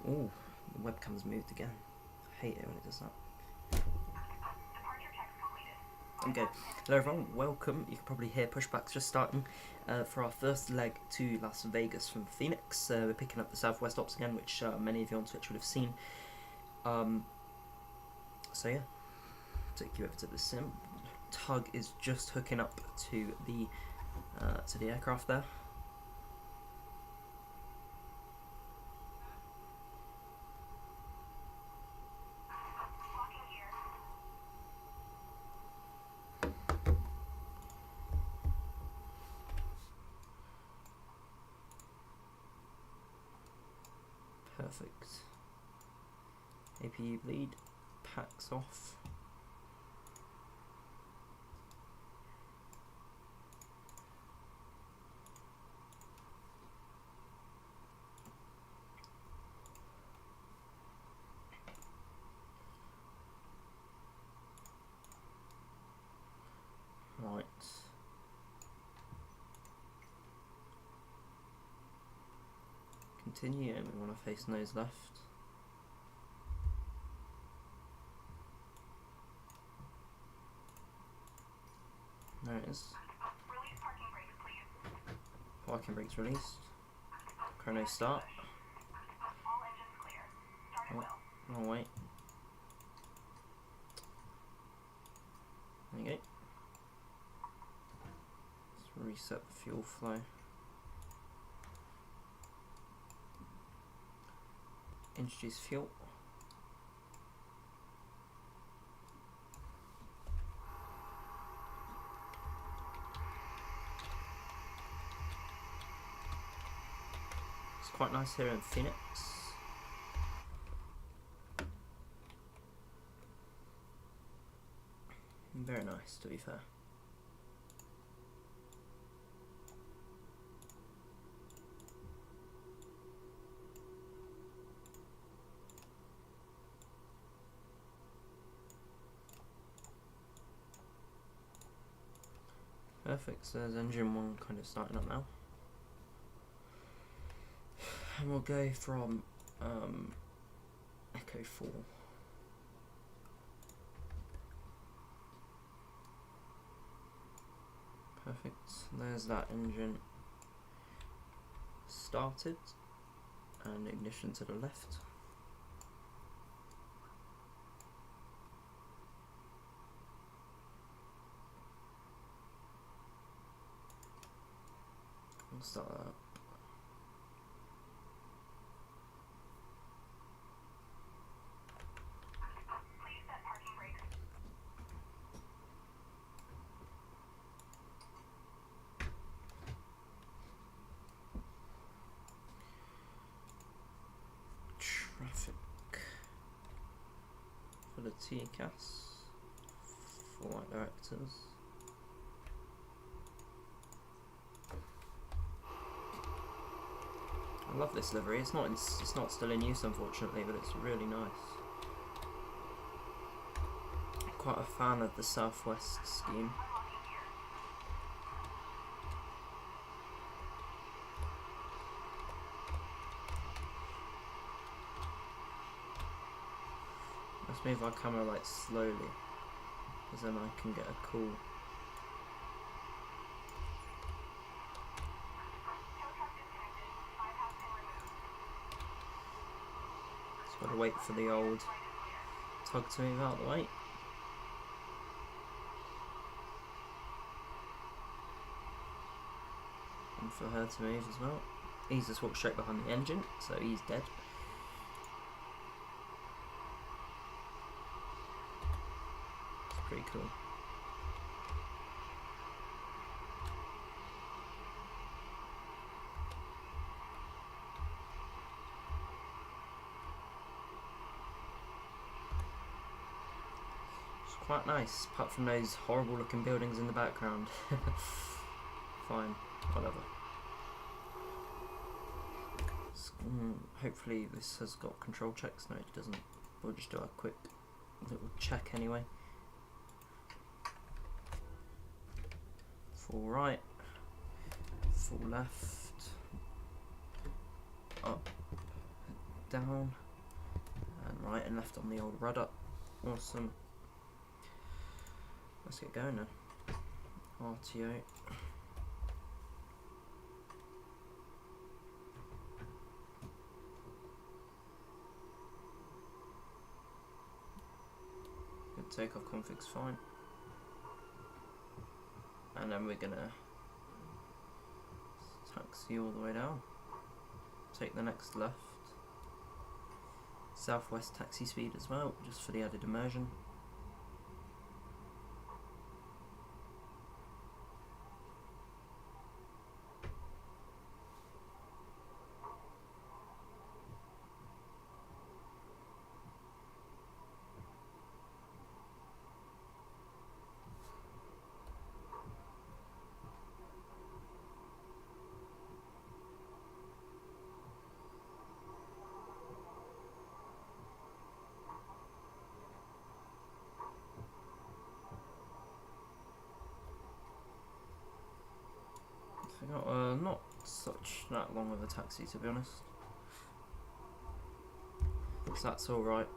Ooh, the webcam's moved again. I hate it when it does that. Okay, hello everyone, welcome. You can probably hear pushbacks just starting for our first leg to Las Vegas from Phoenix. We're picking up the Southwest ops again, which many of you on Twitch would have seen. So yeah, take you over to the sim. Tug is just hooking up to the aircraft there. Perfect. APU bleed, packs off. Right. Continue, and we want to face nose left. There it is. Release parking brakes, please. Parking brakes released. Chrono start. All engines clear. Start at will. Oh wait. There you go. Let's reset the fuel flow. Introduce fuel. It's quite nice here in Phoenix. Very nice, to be fair. Perfect, so there's engine 1 kind of starting up now. And we'll go from Echo 4. Perfect, there's that engine started, and ignition to the left. We'll start that up. Please set parking brakes. Traffic for the TCAS, for white directors. I love this livery. It's not still in use, unfortunately, but it's really nice. I'm quite a fan of the Southwest scheme. Let's move our camera like slowly, because then I can get a cool. Just gotta wait for the old tug to move out of the way. And for her to move as well. He's just walked straight behind the engine, so he's dead. It's pretty cool. Quite nice, apart from those horrible looking buildings in the background. Fine, whatever. Hopefully this has got control checks. No, it doesn't. We'll just do a quick little check anyway. Full right, full left, up, down, and right and left on the old rudder. Awesome. Let's get going then. RTO. Good takeoff config's fine. And then we're gonna taxi all the way down. Take the next left. Southwest taxi speed as well, just for the added immersion. Not such that long of a taxi, to be honest. So that's all right.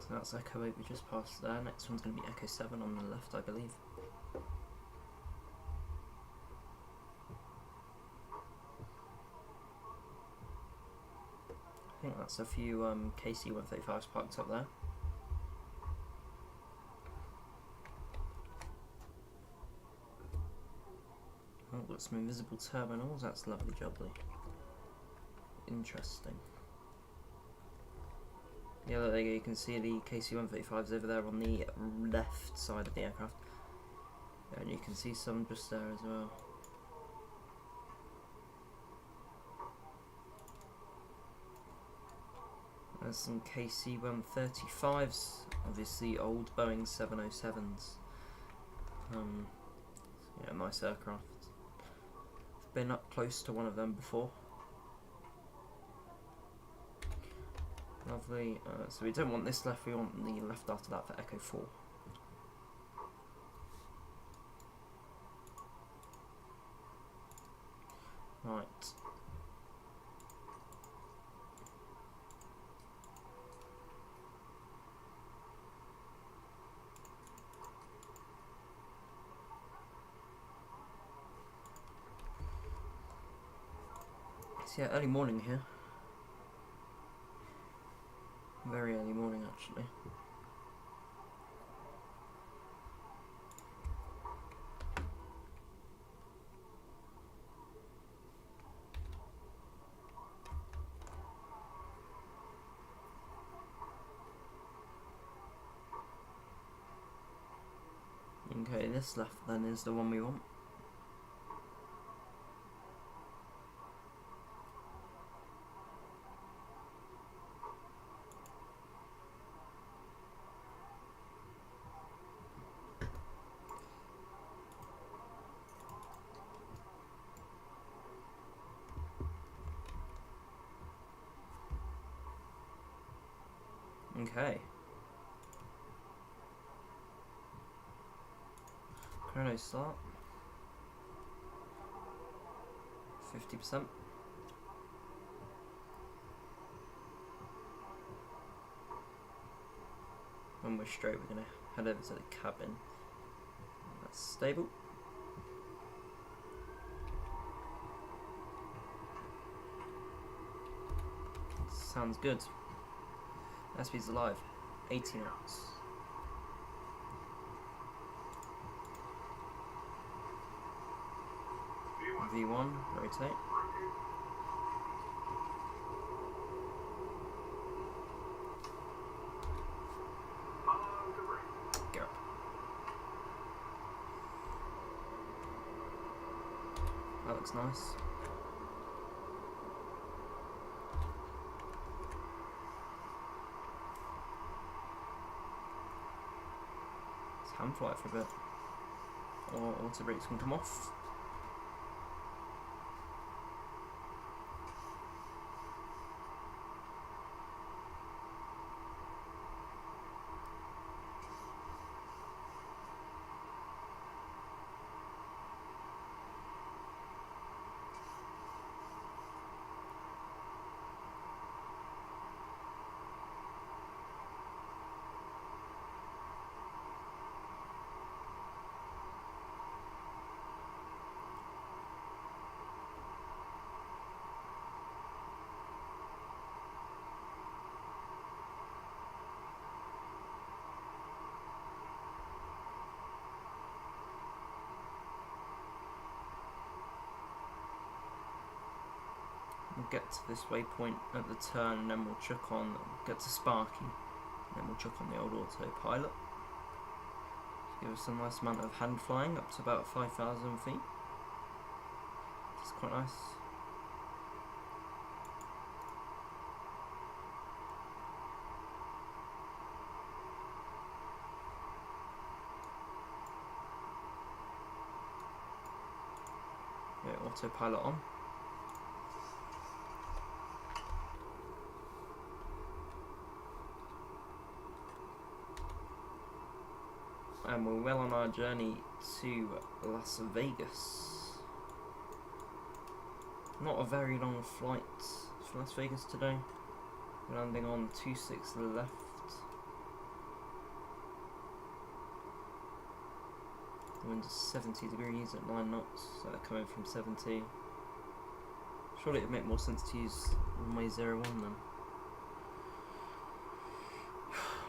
So that's Echo 8 we just passed there. Next one's going to be Echo 7 on the left, I believe. I think that's a few KC-135s parked up there. Oh, got some invisible terminals, that's lovely jubbly. Interesting. Yeah, there you go, you can see the KC-135s over there on the left side of the aircraft. And you can see some just there as well. There's some KC-135s, obviously old Boeing 707s. Yeah, nice aircraft. I've been up close to one of them before. Lovely. So we don't want this left, we want the left after that for Echo 4. Right. So yeah, early morning here. Very early morning actually. Okay, this left then is the one we want. Okay. Chrono start. 50%. When we're straight, we're going to head over to the cabin. That's stable. Sounds good. Airspeed's alive. 80 knots. V1, rotate. That looks nice. Let's hand fly it for a bit. Or auto brakes can come off. We'll get to this waypoint at the turn, and then we'll chuck on, get to Sparky, and then we'll chuck on the old autopilot. Give us a nice amount of hand flying, up to about 5,000 feet. It's quite nice. Yeah, autopilot on. And we're well on our journey to Las Vegas. Not a very long flight for Las Vegas today. We're landing on 26 left. The wind is 70 degrees at 9 knots, so they're coming from 70. Surely it would make more sense to use runway 01 then.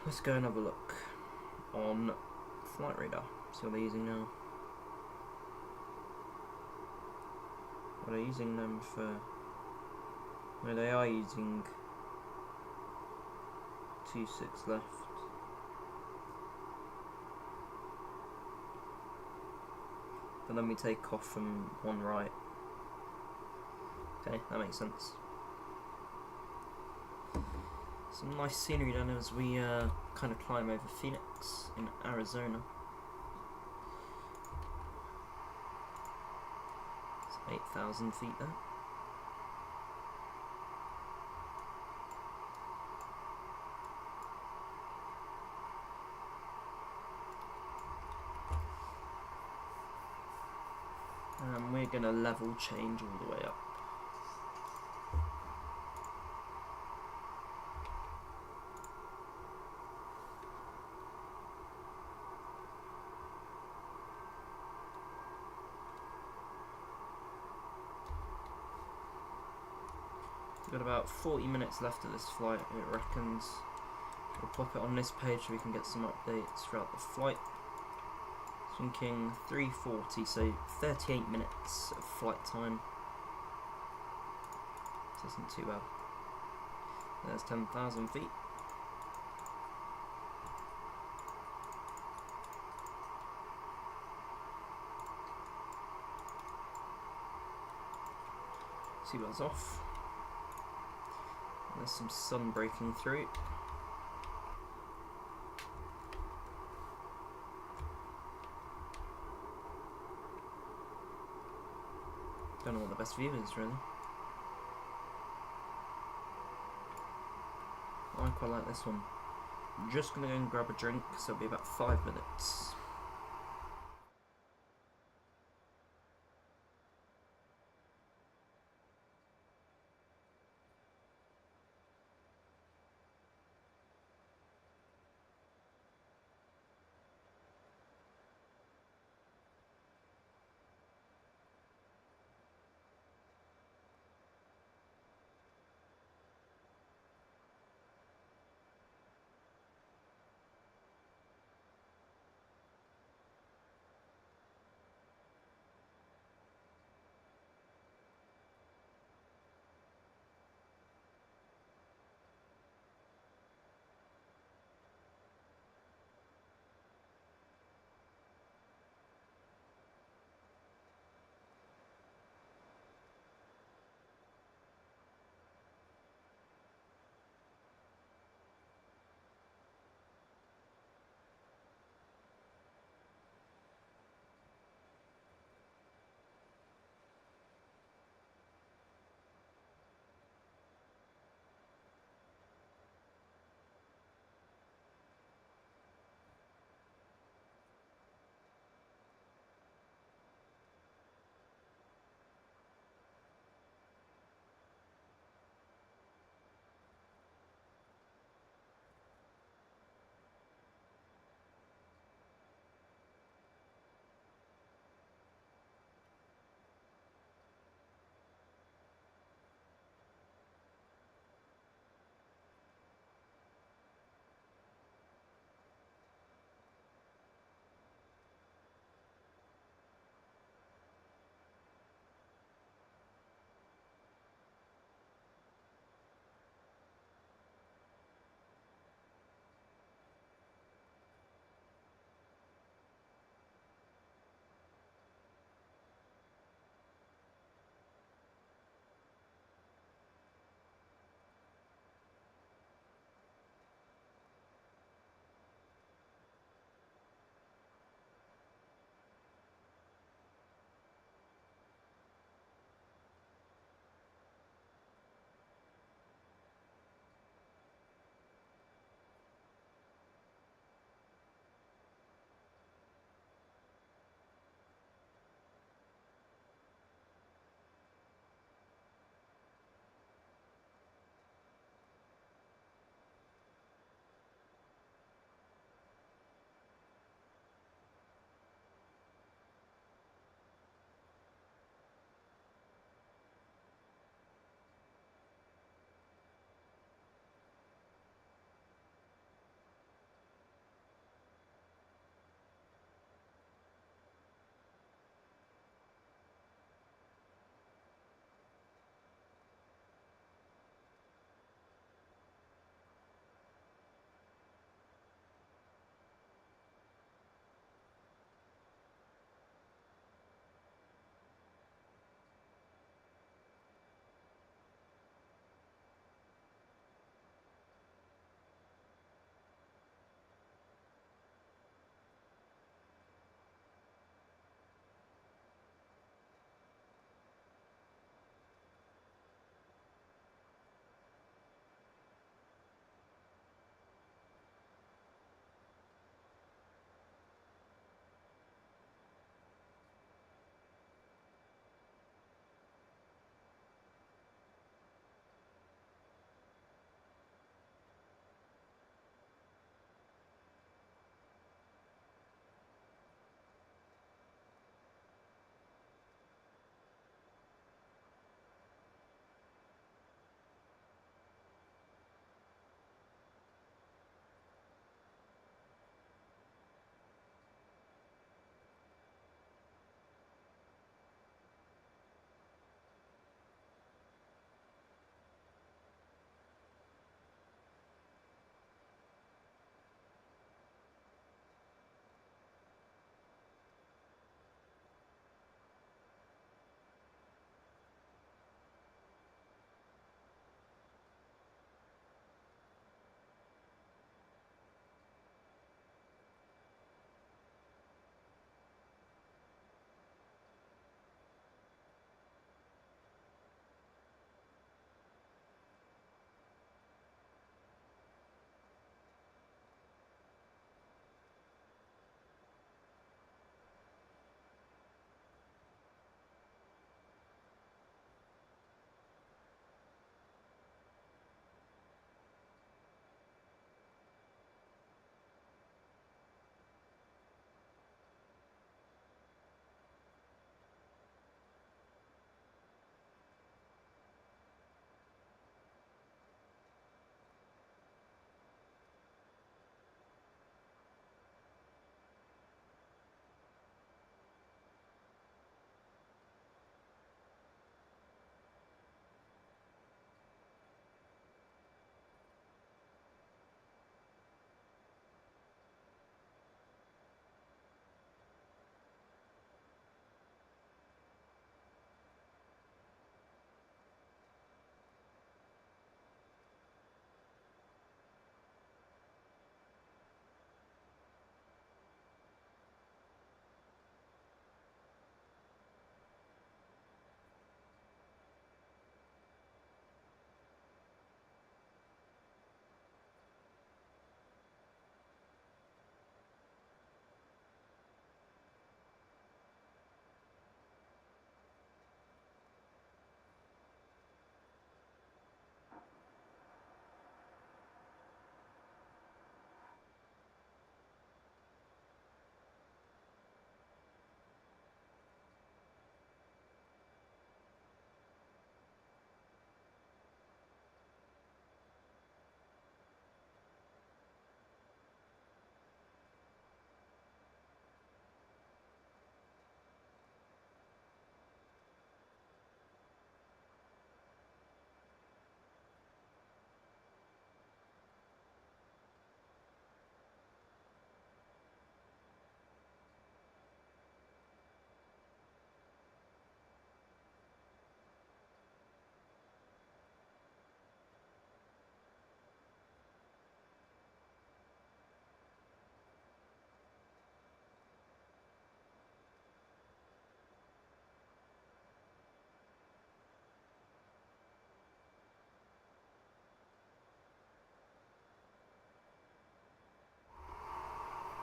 Let's go and have a look on flight radar, see what they're using now. Well, they're using them for... Well, they are using 26 left. But then we take off from 1 right. Okay, that makes sense. Some nice scenery down as we kind of climb over Phoenix in Arizona. It's 8,000 feet there. And we're going to level change all the way up. We've got about 40 minutes left of this flight, it reckons. We'll pop it on this page so we can get some updates throughout the flight. Thinking 3:40, so 38 minutes of flight time. This isn't too bad. There's 10,000 feet. Seatbelts off. There's some sun breaking through. Don't know what the best view is, really. I quite like this one. I'm just going to go and grab a drink, so it'll be about 5 minutes.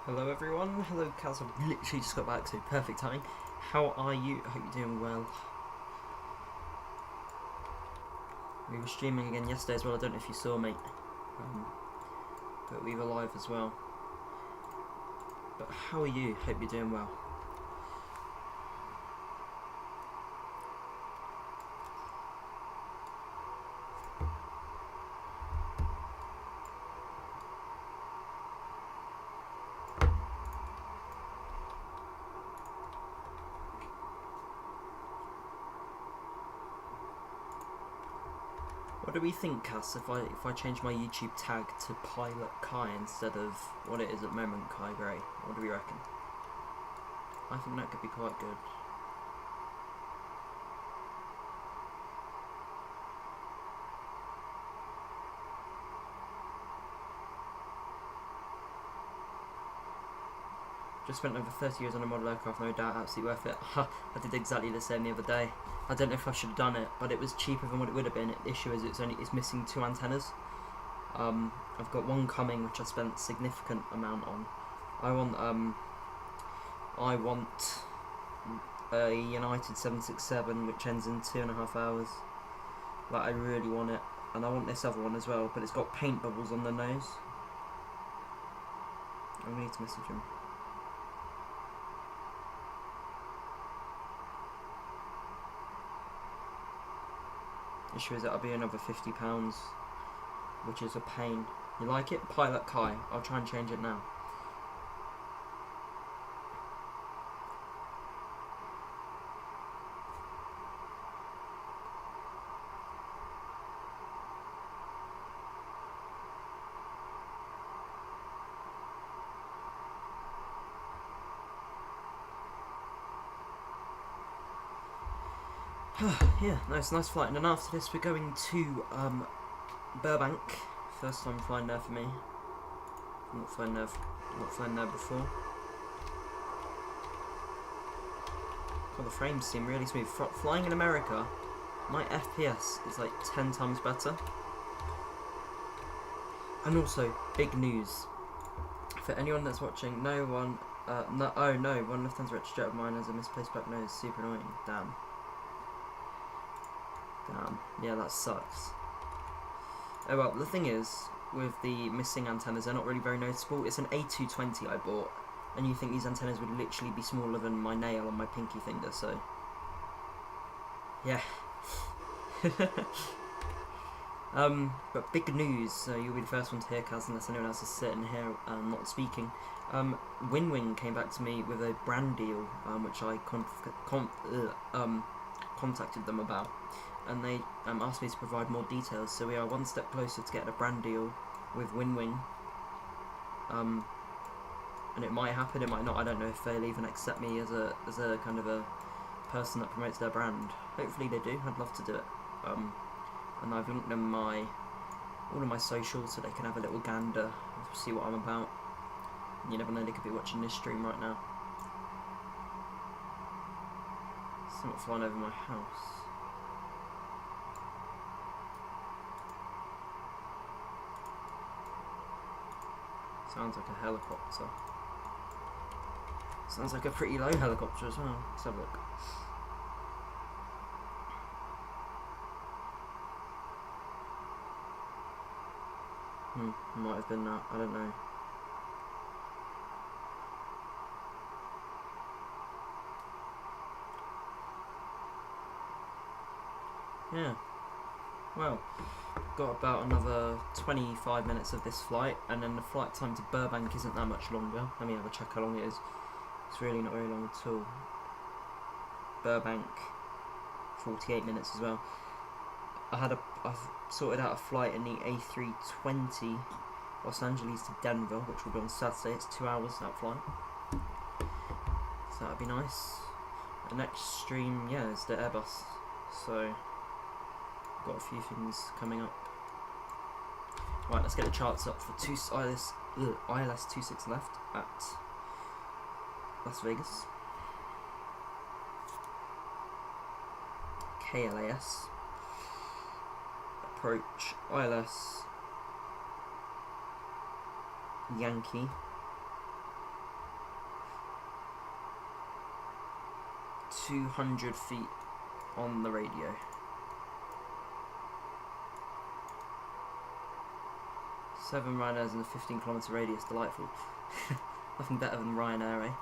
Hello everyone, hello Kaz, I've literally just got back, so perfect timing. How are you? I hope you're doing well. We were streaming again yesterday as well, I don't know if you saw, mate. But we were live as well. But how are you? Hope you're doing well. What do we think, Cass, if I change my YouTube tag to Pilot Kai instead of what it is at the moment, Kai Grey? What do we reckon? I think that could be quite good. Just spent over 30 years on a model aircraft, no doubt, absolutely worth it. I did exactly the same the other day. I don't know if I should have done it, but it was cheaper than what it would have been. The issue is it's missing 2 antennas. I've got one coming which I spent a significant amount on. I want a United 767 which ends in 2.5 hours. Like, I really want it, and I want this other one as well, but it's got paint bubbles on the nose. I need to message him. Issue is that'll be another £50, which is a pain. You like it? Pilot Kai. I'll try and change it now. Yeah, nice flight. And then after this we're going to Burbank. First time flying there for me. Not flying there before. God, the frames seem really smooth. Flying in America, my FPS is like 10 times better. And also, big news. For anyone that's watching, one Lufthansa registered of mine has a misplaced black nose. Super annoying. Damn. Yeah, that sucks. Oh well, the thing is, with the missing antennas, they're not really very noticeable. It's an A220 I bought, and you think these antennas would literally be smaller than my nail on my pinky finger, so... yeah. But big news, so you'll be the first one to hear, Kaz, unless anyone else is sitting here not speaking. Winwing came back to me with a brand deal, which I contacted them about. And they asked me to provide more details, so we are one step closer to getting a brand deal with Winwing. And it might happen, it might not. I don't know if they'll even accept me as a kind of a person that promotes their brand. Hopefully they do. I'd love to do it. And I've linked them all of my socials so they can have a little gander, see what I'm about. You never know, they could be watching this stream right now. Someone flying over my house. Sounds like a helicopter. Sounds like a pretty low helicopter as well. Let's have a look. Might have been that. I don't know. Yeah. Well, got about another 25 minutes of this flight, and then the flight time to Burbank isn't that much longer. Let me have a check how long it is. It's really not very long at all. Burbank, 48 minutes as well. I've sorted out a flight in the A320 Los Angeles to Denver, which will be on Saturday. It's 2 hours that flight, so that'd be nice. The next stream, yeah, is the Airbus, so got a few things coming up. Right, let's get the charts up for ILS 26 left at Las Vegas. KLAS. Approach ILS Yankee 200 feet on the radio. Seven Ryanairs in a 15-kilometre radius, delightful. Nothing better than Ryanair, eh?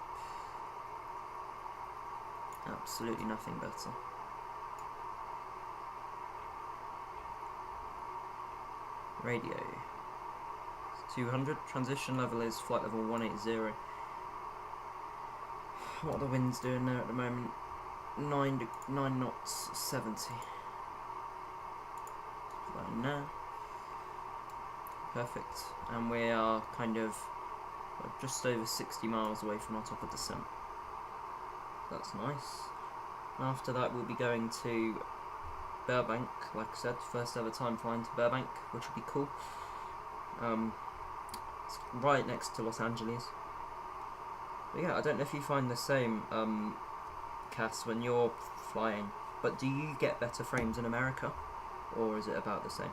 Absolutely nothing better. Radio. It's 200. Transition level is flight level 180. What are the winds doing there at the moment? 9 knots, 70. Flying now. Perfect. And we are kind of just over 60 miles away from our top of descent. That's nice. After that we'll be going to Burbank, like I said, first ever time flying to Burbank, which will be cool. It's right next to Los Angeles. But yeah, I don't know if you find the same, Cass, when you're flying, but do you get better frames in America, or is it about the same?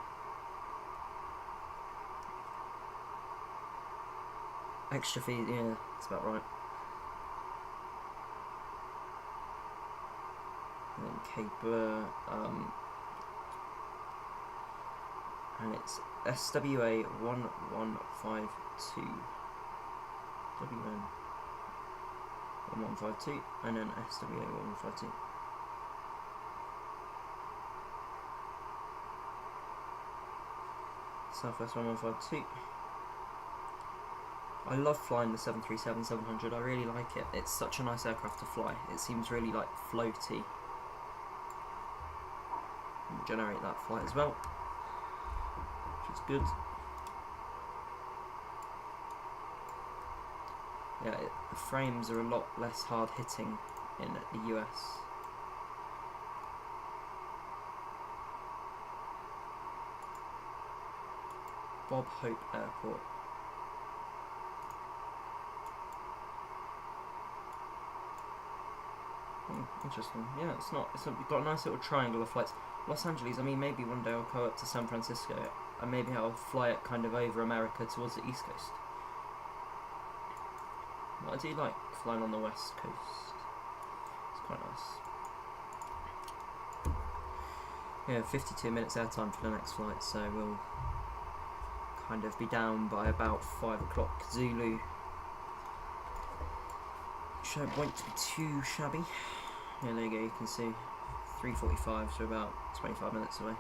Extra fees, yeah, that's about right. And then Cape, and it's SWA 1152. WN 1152, and then SWA 1152. Southwest 1152. I love flying the 737-700, I really like it. It's such a nice aircraft to fly. It seems really like floaty. We'll generate that flight as well, which is good. Yeah, the frames are a lot less hard hitting in the US. Bob Hope Airport. Interesting. Yeah, we've got a nice little triangle of flights. Los Angeles, I mean, maybe one day I'll go up to San Francisco and maybe I'll fly it kind of over America towards the East Coast. But I do like flying on the West Coast. It's quite nice. Yeah, 52 minutes airtime for the next flight, so we'll kind of be down by about 5 o'clock Zulu. Which won't be too shabby. Yeah, there you go, you can see 3:45, so about 25 minutes away.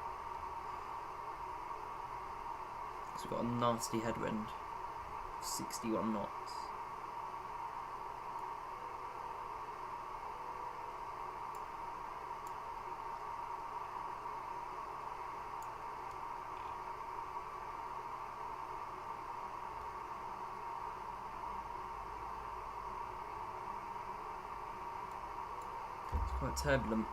So we've got a nasty headwind, 61 knots. Quite turbulent.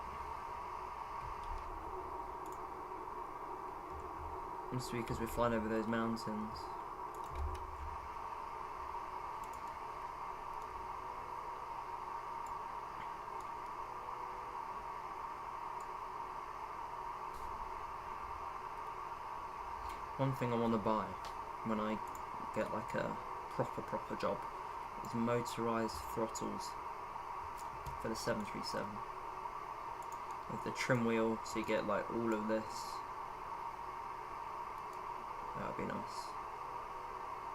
Must be because we're flying over those mountains. One thing I want to buy when I get like a proper job is motorised throttles for the 737. With the trim wheel, so you get like all of this. That would be nice.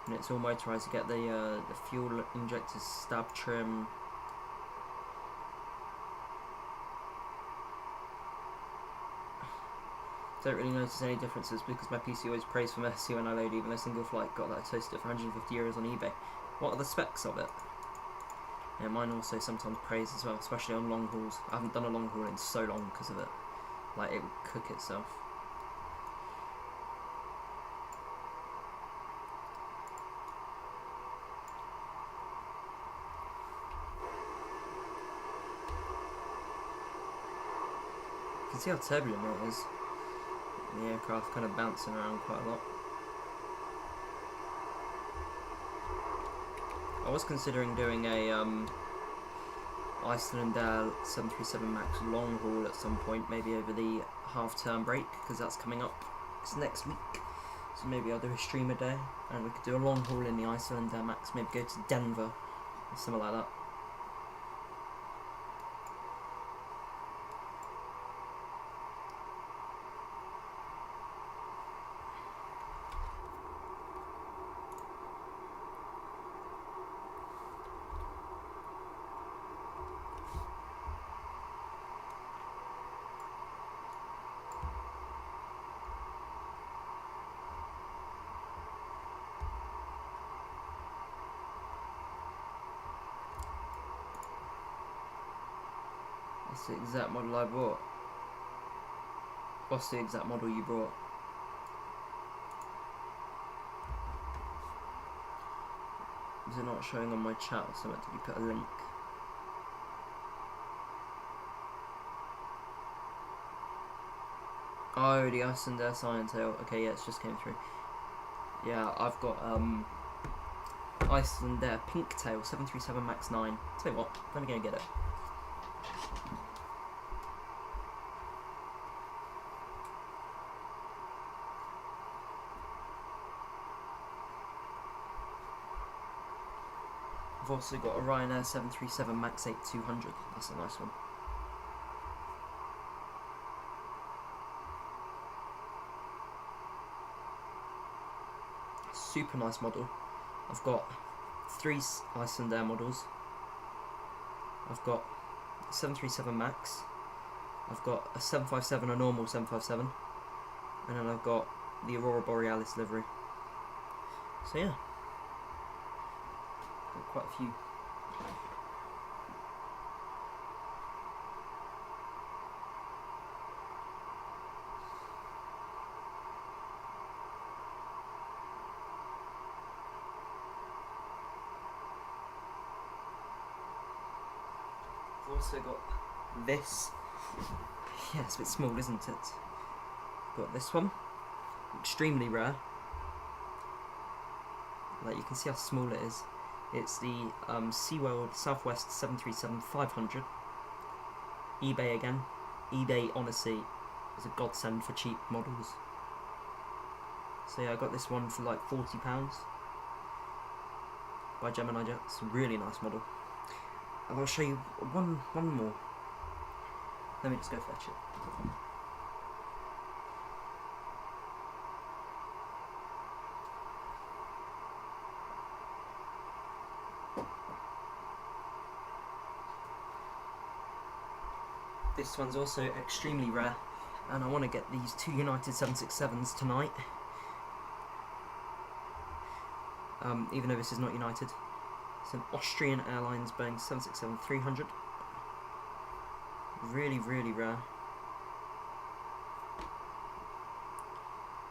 And it's all motorised. You get the fuel injectors, stab trim. Don't really notice any differences because my PC always prays for mercy when I load even a single flight. Got that toasted for €150 on eBay. What are the specs of it? Yeah, mine also sometimes prays as well, especially on long hauls. I haven't done a long haul in so long because of it. Like, it would cook itself. You can see how turbulent it is. The aircraft kind of bouncing around quite a lot. I was considering doing a Iceland Air 737 MAX long haul at some point, maybe over the half-term break, because that's coming up. It's next week, so maybe I'll do a stream a day, and we could do a long haul in the Iceland Air MAX, maybe go to Denver, or something like that. It's the exact model I brought. What's the exact model you brought? Is it not showing on my chat or something? Did you put a link? Oh, the Iceland Air Cyan tail. Okay, yeah, it's just came through. Yeah, I've got Iceland Air pink tail 737 Max 9. Tell you what, I'm gonna go get it. I've also got a Ryanair 737 Max 8 200. That's a nice one. Super nice model. I've got 3 Iceland Air models. I've got a 737 Max. I've got a 757, a normal 757, and then I've got the Aurora Borealis livery. So yeah, got quite a few. I've also got this. Yeah, it's a bit small, isn't it? Got this one, extremely rare. Like, you can see how small it is. It's the SeaWorld Southwest 737-500. eBay again. eBay, honestly, is a godsend for cheap models. So yeah, I got this one for like £40 by Gemini Jet. It's a really nice model. And I'll show you one more. Let me just go fetch it. This one's also extremely rare, and I want to get these 2 United 767s tonight. Even though this is not United. It's an Austrian Airlines Boeing 767-300. Really, really rare.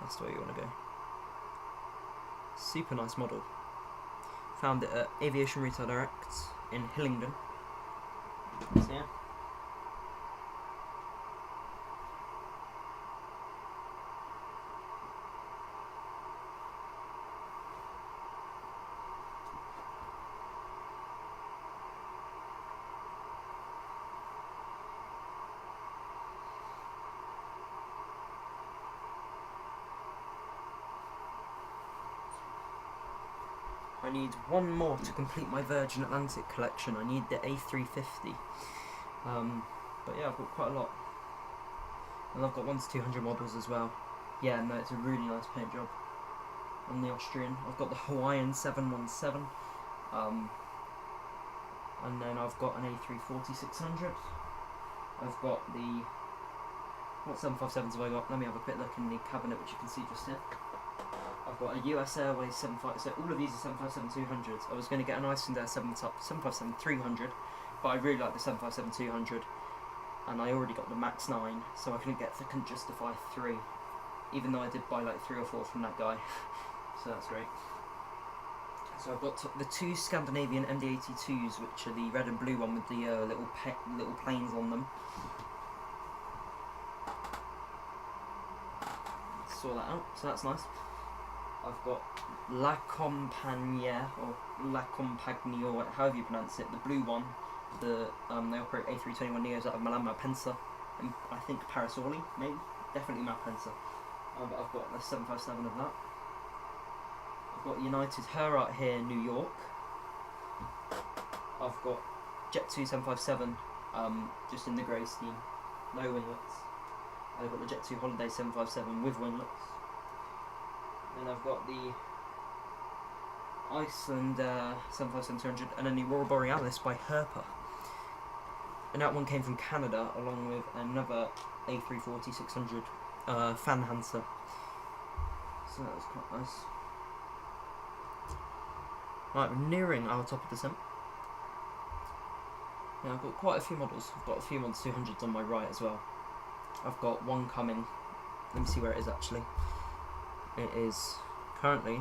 That's the way you want to go. Super nice model. Found it at Aviation Retail Direct in Hillingdon. So yeah. I need one more to complete my Virgin Atlantic collection. I need the A350. But yeah, I've got quite a lot. And I've got 1 to 200 models as well. Yeah, no, it's a really nice paint job on the Austrian. I've got the Hawaiian 717. And then I've got an A340-600. I've got the... What 757s have I got? Let me have a quick look in the cabinet, which you can see just here. I've got a US Airways 757, so all of these are 757-200s. I was going to get an Iceland Air 757-300, but I really like the 757-200, and I already got the Max 9, so I couldn't justify 3, even though I did buy like 3 or 4 from that guy, so that's great. So I've got the 2 Scandinavian MD-82s, which are the red and blue one with the little planes on them. Saw that out, so that's nice. I've got La Compagnie, or La Compagnie, or however you pronounce it, the blue one. They operate A321neos out of Milan Malpensa, and I think Parasolli, maybe? Definitely Malpensa. But I've got the 757 of that. I've got United Her out here in New York. I've got Jet2 757, just in the grey scheme, no winglets. I've got the Jet2 Holiday 757 with winglets. Then I've got the Iceland 757-200, and then the Aurora Borealis by Herpa. And that one came from Canada, along with another A340-600 Fanhansa. So that was quite nice. Right, we're nearing our top of descent. Yeah, I've got quite a few models. I've got a few Mod 200s on my right as well. I've got one coming. Let me see where it is actually. It is currently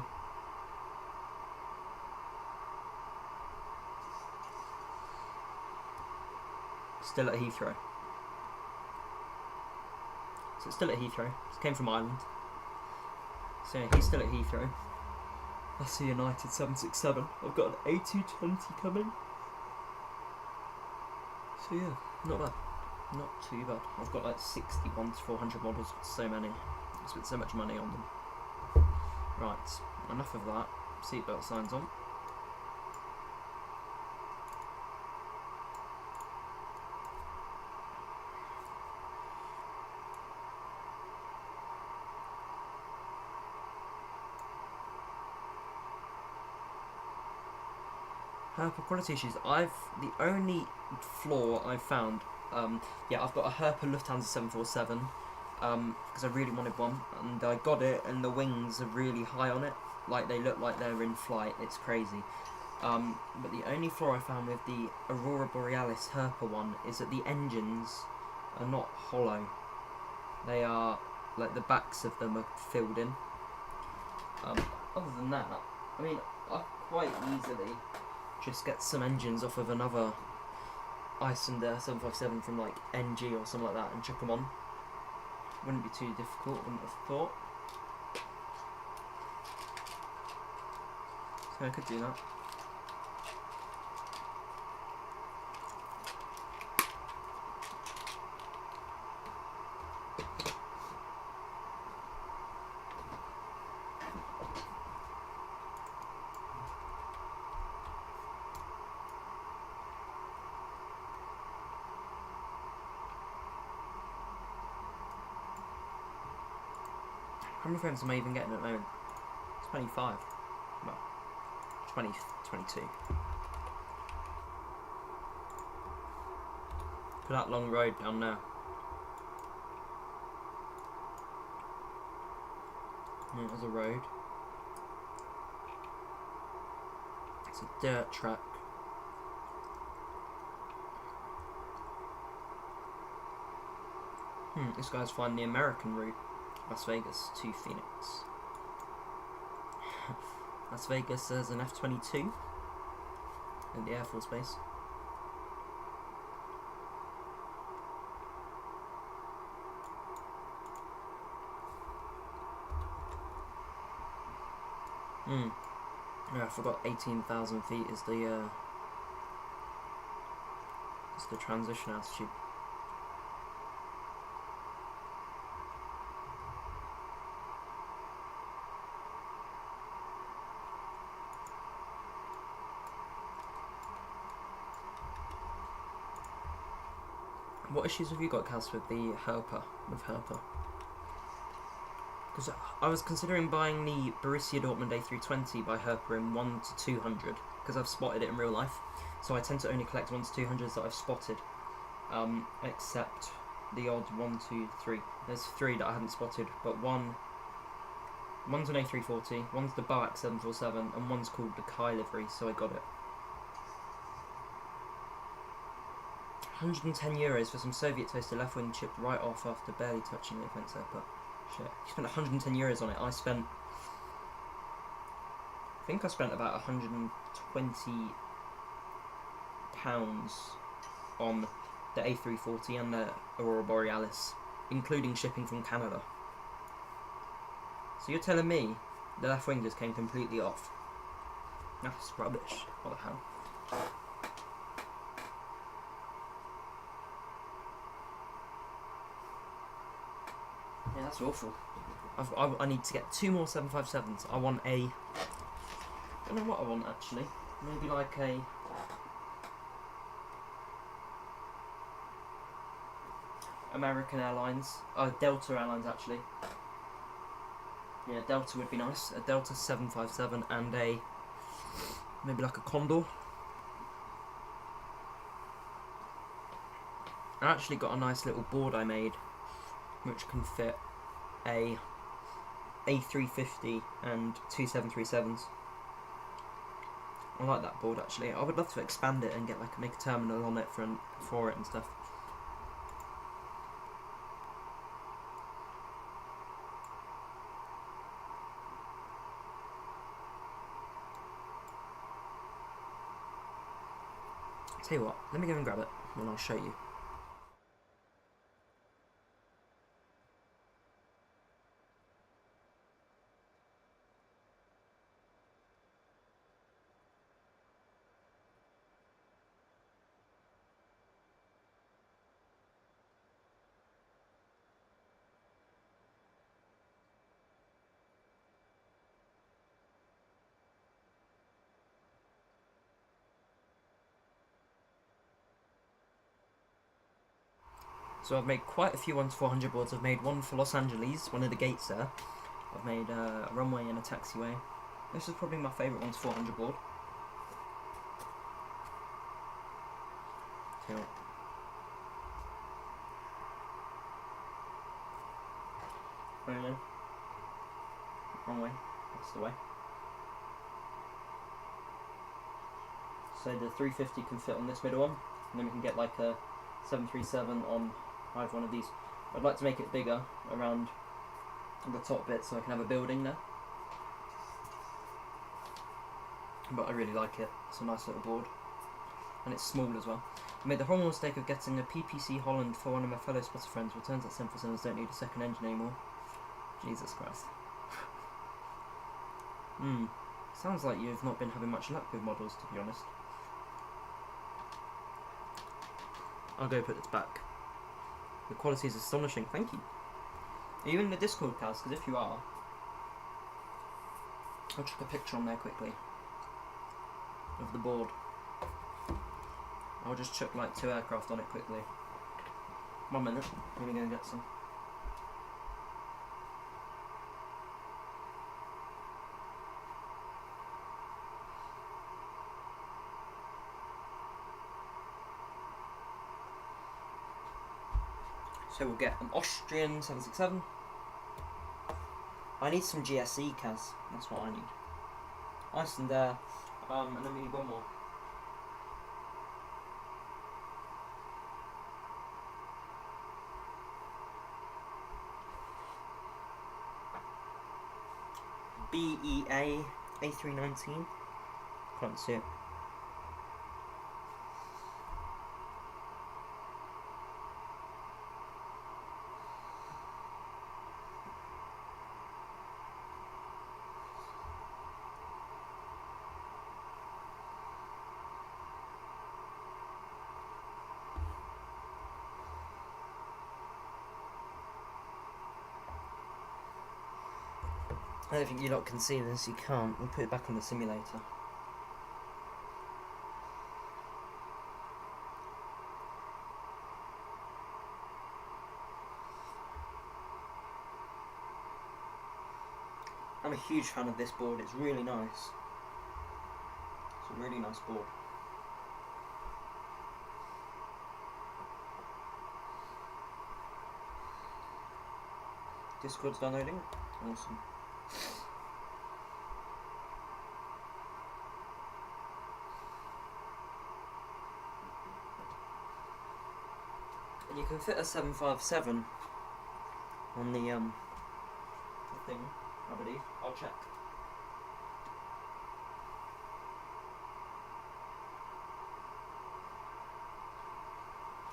still at Heathrow. So it's still at Heathrow. It came from Ireland. So yeah, he's still at Heathrow. That's the United 767. I've got an A220 coming. So yeah, not bad. Not too bad. I've got like 61 to 400 models. So many. I spent so much money on them. Right, enough of that. Seatbelt signs on. Herpa quality issues. The only flaw I've found. Yeah, I've got a Herpa Lufthansa 747 because I really wanted one, and I got it, and the wings are really high on it. Like they look like they're in flight. It's crazy. But the only flaw I found with the Aurora Borealis Herpa one is that the engines are not hollow. They are like the backs of them are filled in. Other than that, I mean, I quite easily just get some engines off of another Icelandair 757 from like NG or something like that and chuck them on. Wouldn't be too difficult, wouldn't have thought. So I could do that. How many frames am I even getting at the moment? 25. Well, 20, 22. For that long road down there. Yeah, there's a road. It's a dirt track. This guy's flying the American route. Las Vegas to Phoenix. Las Vegas has an F-22 in the Air Force Base. Yeah, I forgot 18,000 feet is the transition altitude. What issues have you got, Cass, with the Herpa? Because I was considering buying the Borussia Dortmund A320 by Herpa in 1 to 200 because I've spotted it in real life. So I tend to only collect 1 to 200s that I've spotted, except the odd 1, 2, 3. There's 3 that I hadn't spotted, but one's an A340, one's the Boeing 747, and one's called the Kai livery. So I got it. €110 for some Soviet toaster left wing chipped right off after barely touching the fence airport. Shit. You spent €110 on it. I think I spent about £120 on the A340 and the Aurora Borealis, including shipping from Canada. So you're telling me the left wing just came completely off? That's rubbish. What the hell? Yeah, that's awful. I need to get 2 more 757s. I want I don't know what I want actually. Maybe like a American Airlines. Delta Airlines actually. Yeah, Delta would be nice. A Delta 757 and maybe like a Condor. I actually got a nice little board I made which can fit a A350 and 2 737s. I like that board actually. I would love to expand it and get like make a terminal on it for it and stuff. Tell you what, let me go and grab it and I'll show you. So I've made quite a few 1-400 boards. I've made one for Los Angeles, one of the gates there. I've made a runway and a taxiway. This is probably my favourite 1-400 board. So, wrong way, that's the way. So the 350 can fit on this middle one, and then we can get like a 737 on either one of these. I'd like to make it bigger around the top bit so I can have a building there. But I really like it, it's a nice little board. And it's small as well. I made the horrible mistake of getting a PPC Holland for one of my fellow spotter friends, but turns out 747s don't need a second engine anymore. Jesus Christ. Sounds like you've not been having much luck with models, to be honest. I'll go put this back. The quality is astonishing, thank you. Are you in the Discord, Kaz? Because if you are, I'll chuck a picture on there quickly of the board. I'll just chuck like 2 aircraft on it quickly. 1 minute, let me go and get some. So we'll get an Austrian 767. I need some GSE, Kaz. That's what I need. Iceland Air, and then we need one more. BEA A319. Can't see it. I don't think you lot can see this, you can't. We'll put it back on the simulator. I'm a huge fan of this board, it's really nice. It's a really nice board. Discord's downloading. Awesome. And you can fit a 757 on the thing, I believe. I'll check.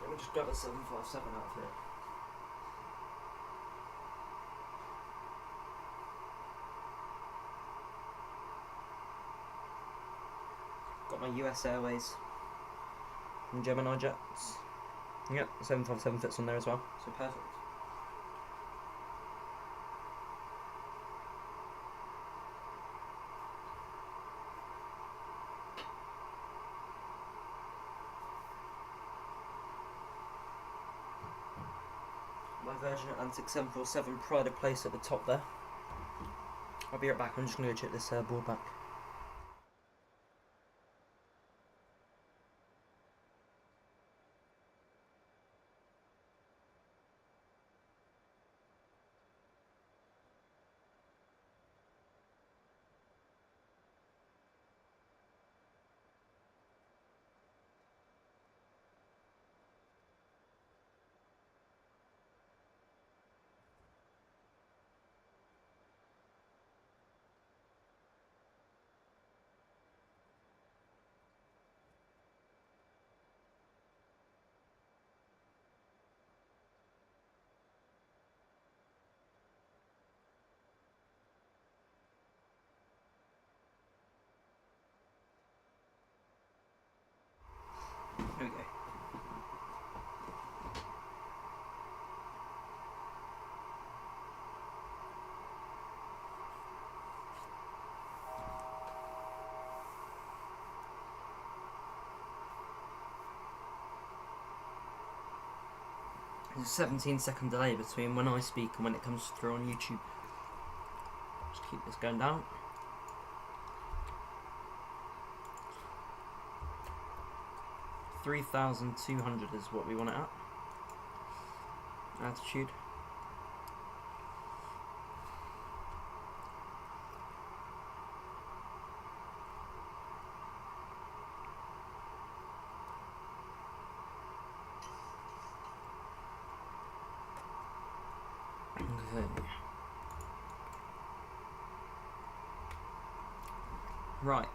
Let me just grab a 757 out of here. Got my US Airways and Gemini jets. Yep, 757 fits on there as well, so perfect. My Virgin Atlantic 747 pride of place at the top there. I'll be right back, I'm just going to go check this board back. go. There's a 17-second delay between when I speak and when it comes through on YouTube. Just keep this going down. $3,200 is what we want it at. Altitude. Okay. Right.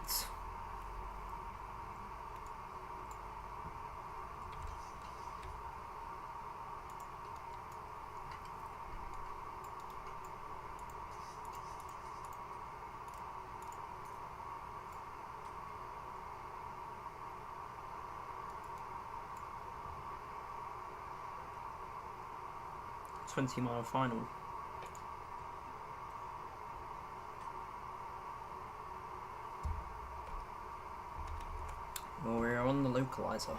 $20-mile final. Well, we're on the localizer.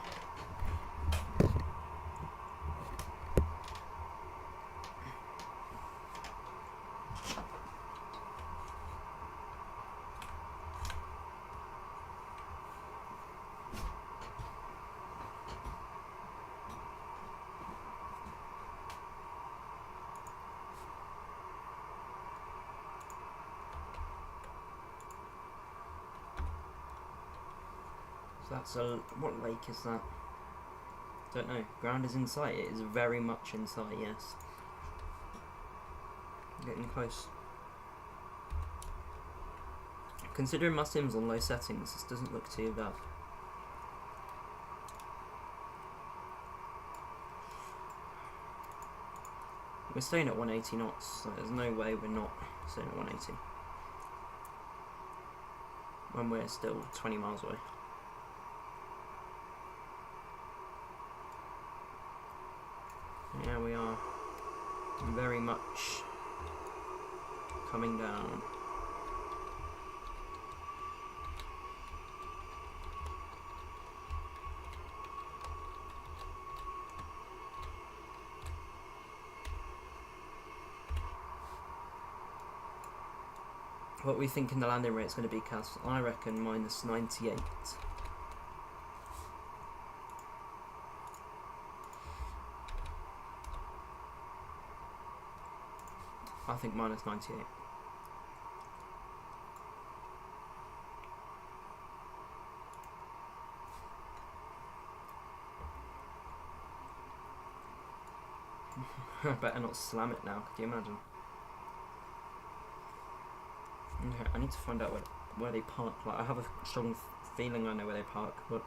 So that's a... what lake is that? Don't know. Ground is in sight. It is very much in sight, yes. Getting close. Considering my sim's on low settings, this doesn't look too bad. We're staying at 180 knots, so there's no way we're not staying at 180. When we're still 20 miles away. Yeah, we are very much coming down. What we think in the landing rate is going to be, Cass? I reckon -98. I think -98. I better not slam it now, could you imagine? Okay, I need to find out where they park. Like, I have a strong feeling I know where they park, but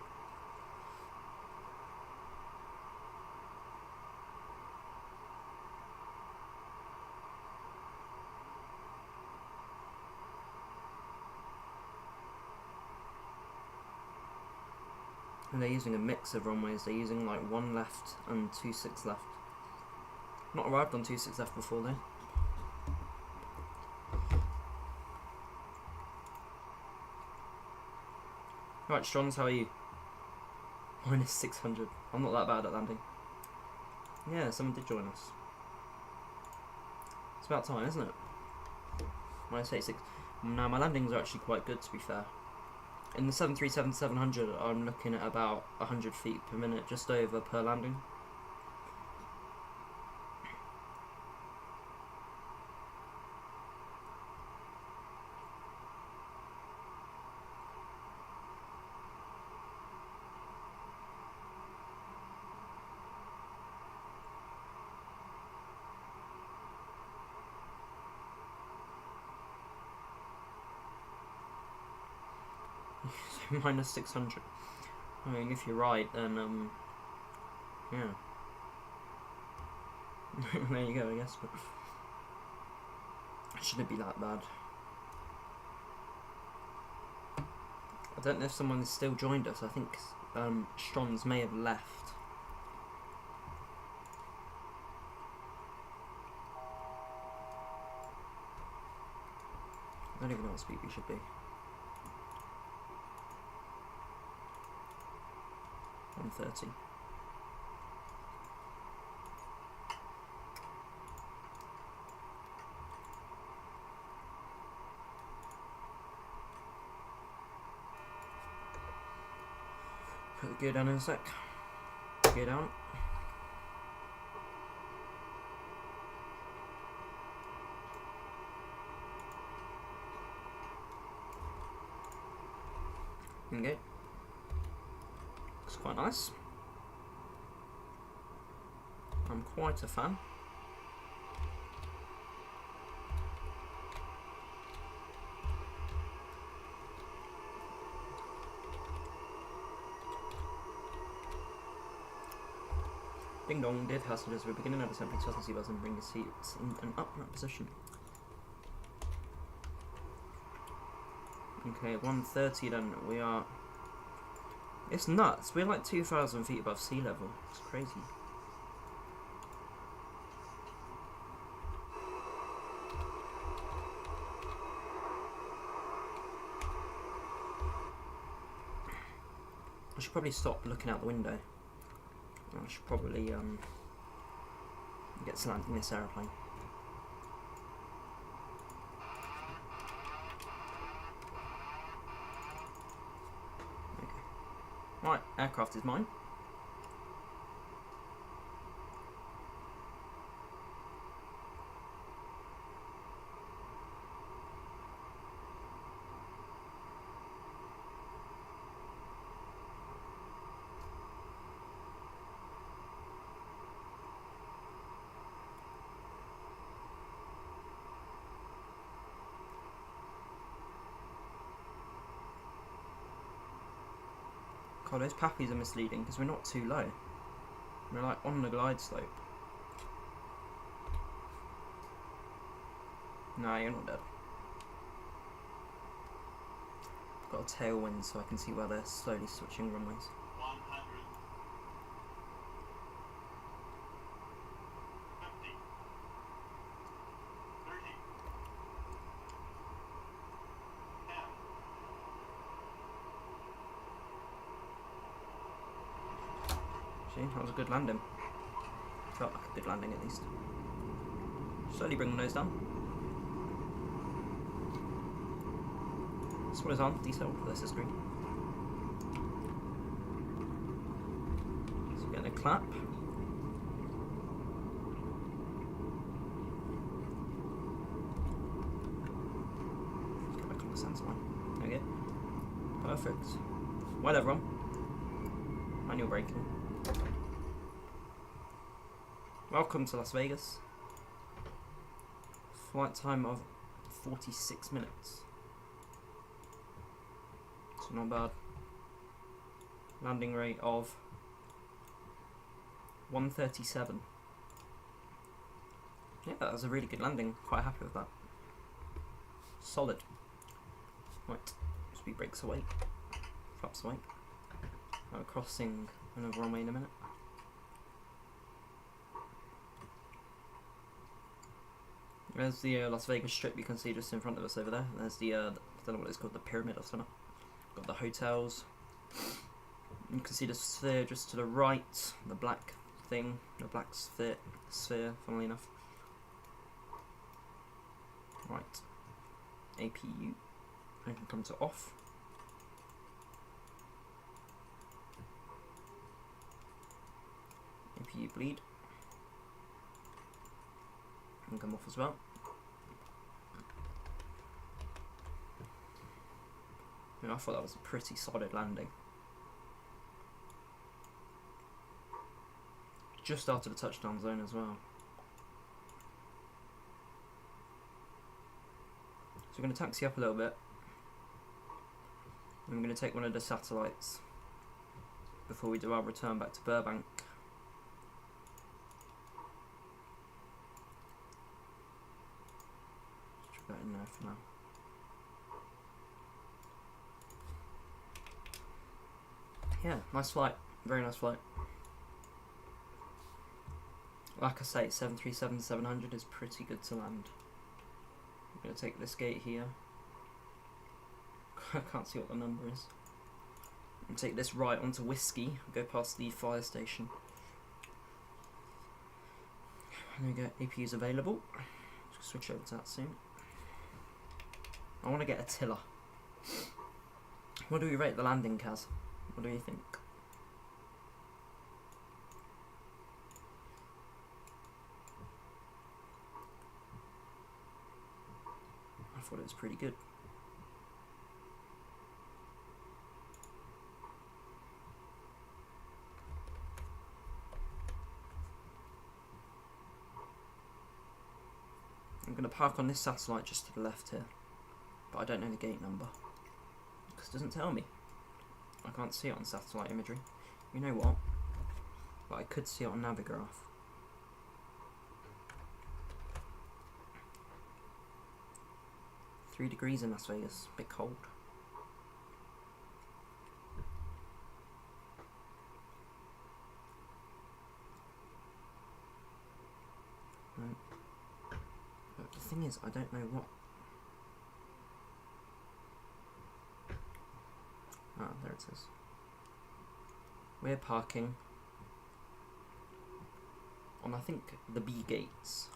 and they're using a mix of runways. They're using like 1 left and 26 left. Not arrived on 26 left before though. Right, Strons, how are you? -600. I'm not that bad at landing. Yeah, someone did join us. It's about time, isn't it? -86. Now, my landings are actually quite good, to be fair. In the 737-700, I'm looking at about 100 feet per minute, just over per landing. -600. I mean, if you're right, then yeah. There you go, I guess. But it shouldn't be that bad. I don't know if someone's still joined us. I think Strons may have left. I don't even know what speed we should be. 130. Put the gear down in a sec. Gear down. Okay. Looks quite nice. I'm quite a fan. Ding dong, dear passengers, we're beginning at assembly fasten seatbelts and bring your seats in an upright position. Okay, 130 then, we are... It's nuts, we're like 2,000 feet above sea level, it's crazy. I should probably stop looking out the window. I should probably get to land in this aeroplane. Okay. Right, aircraft is mine. God, those pappies are misleading because we're not too low. We're like on the glide slope. No, you're not dead. I've got a tailwind so I can see where they're slowly switching runways. 100. 50. 30. 10. See, that was a good landing. Felt like a good landing at least. Slowly bring the nose down. This one is on, decel, this is green. So getting a clap. Let's get back on the centre line. Okay. Perfect. Well everyone. Manual braking. Welcome to Las Vegas. Flight time of 46 minutes. So not bad. Landing rate of 137. Yeah, that was a really good landing. Quite happy with that. Solid. Right, speed brakes away. Flaps away. I'm crossing another runway in a minute. There's the Las Vegas Strip you can see just in front of us over there. There's the, I don't know what it's called, the pyramid or something. Got the hotels. You can see the sphere just to the right, the black thing, the black sphere, funnily enough. Right. APU. I can come to off. APU bleed. And come off as well. And I thought that was a pretty solid landing. Just after the touchdown zone as well. So we're going to taxi up a little bit. And we're going to take one of the satellites before we do our return back to Burbank. Let's try that in there for now. Yeah, nice flight. Very nice flight. Like I say, 737-700 is pretty good to land. I'm going to take this gate here. I can't see what the number is. And take this right onto Whiskey, go past the fire station. And there we go, APU's available. Just switch over to that soon. I want to get a tiller. What do we rate the landing, Kaz? What do you think? I thought it was pretty good. I'm going to park on this satellite just to the left here, but I don't know the gate number because it doesn't tell me. I can't see it on satellite imagery. You know what? But I could see it on Navigraph. .3 in Las Vegas, a bit cold. Right. But the thing is, I don't know what. Ah, there it is. We're parking on, I think, the B gates.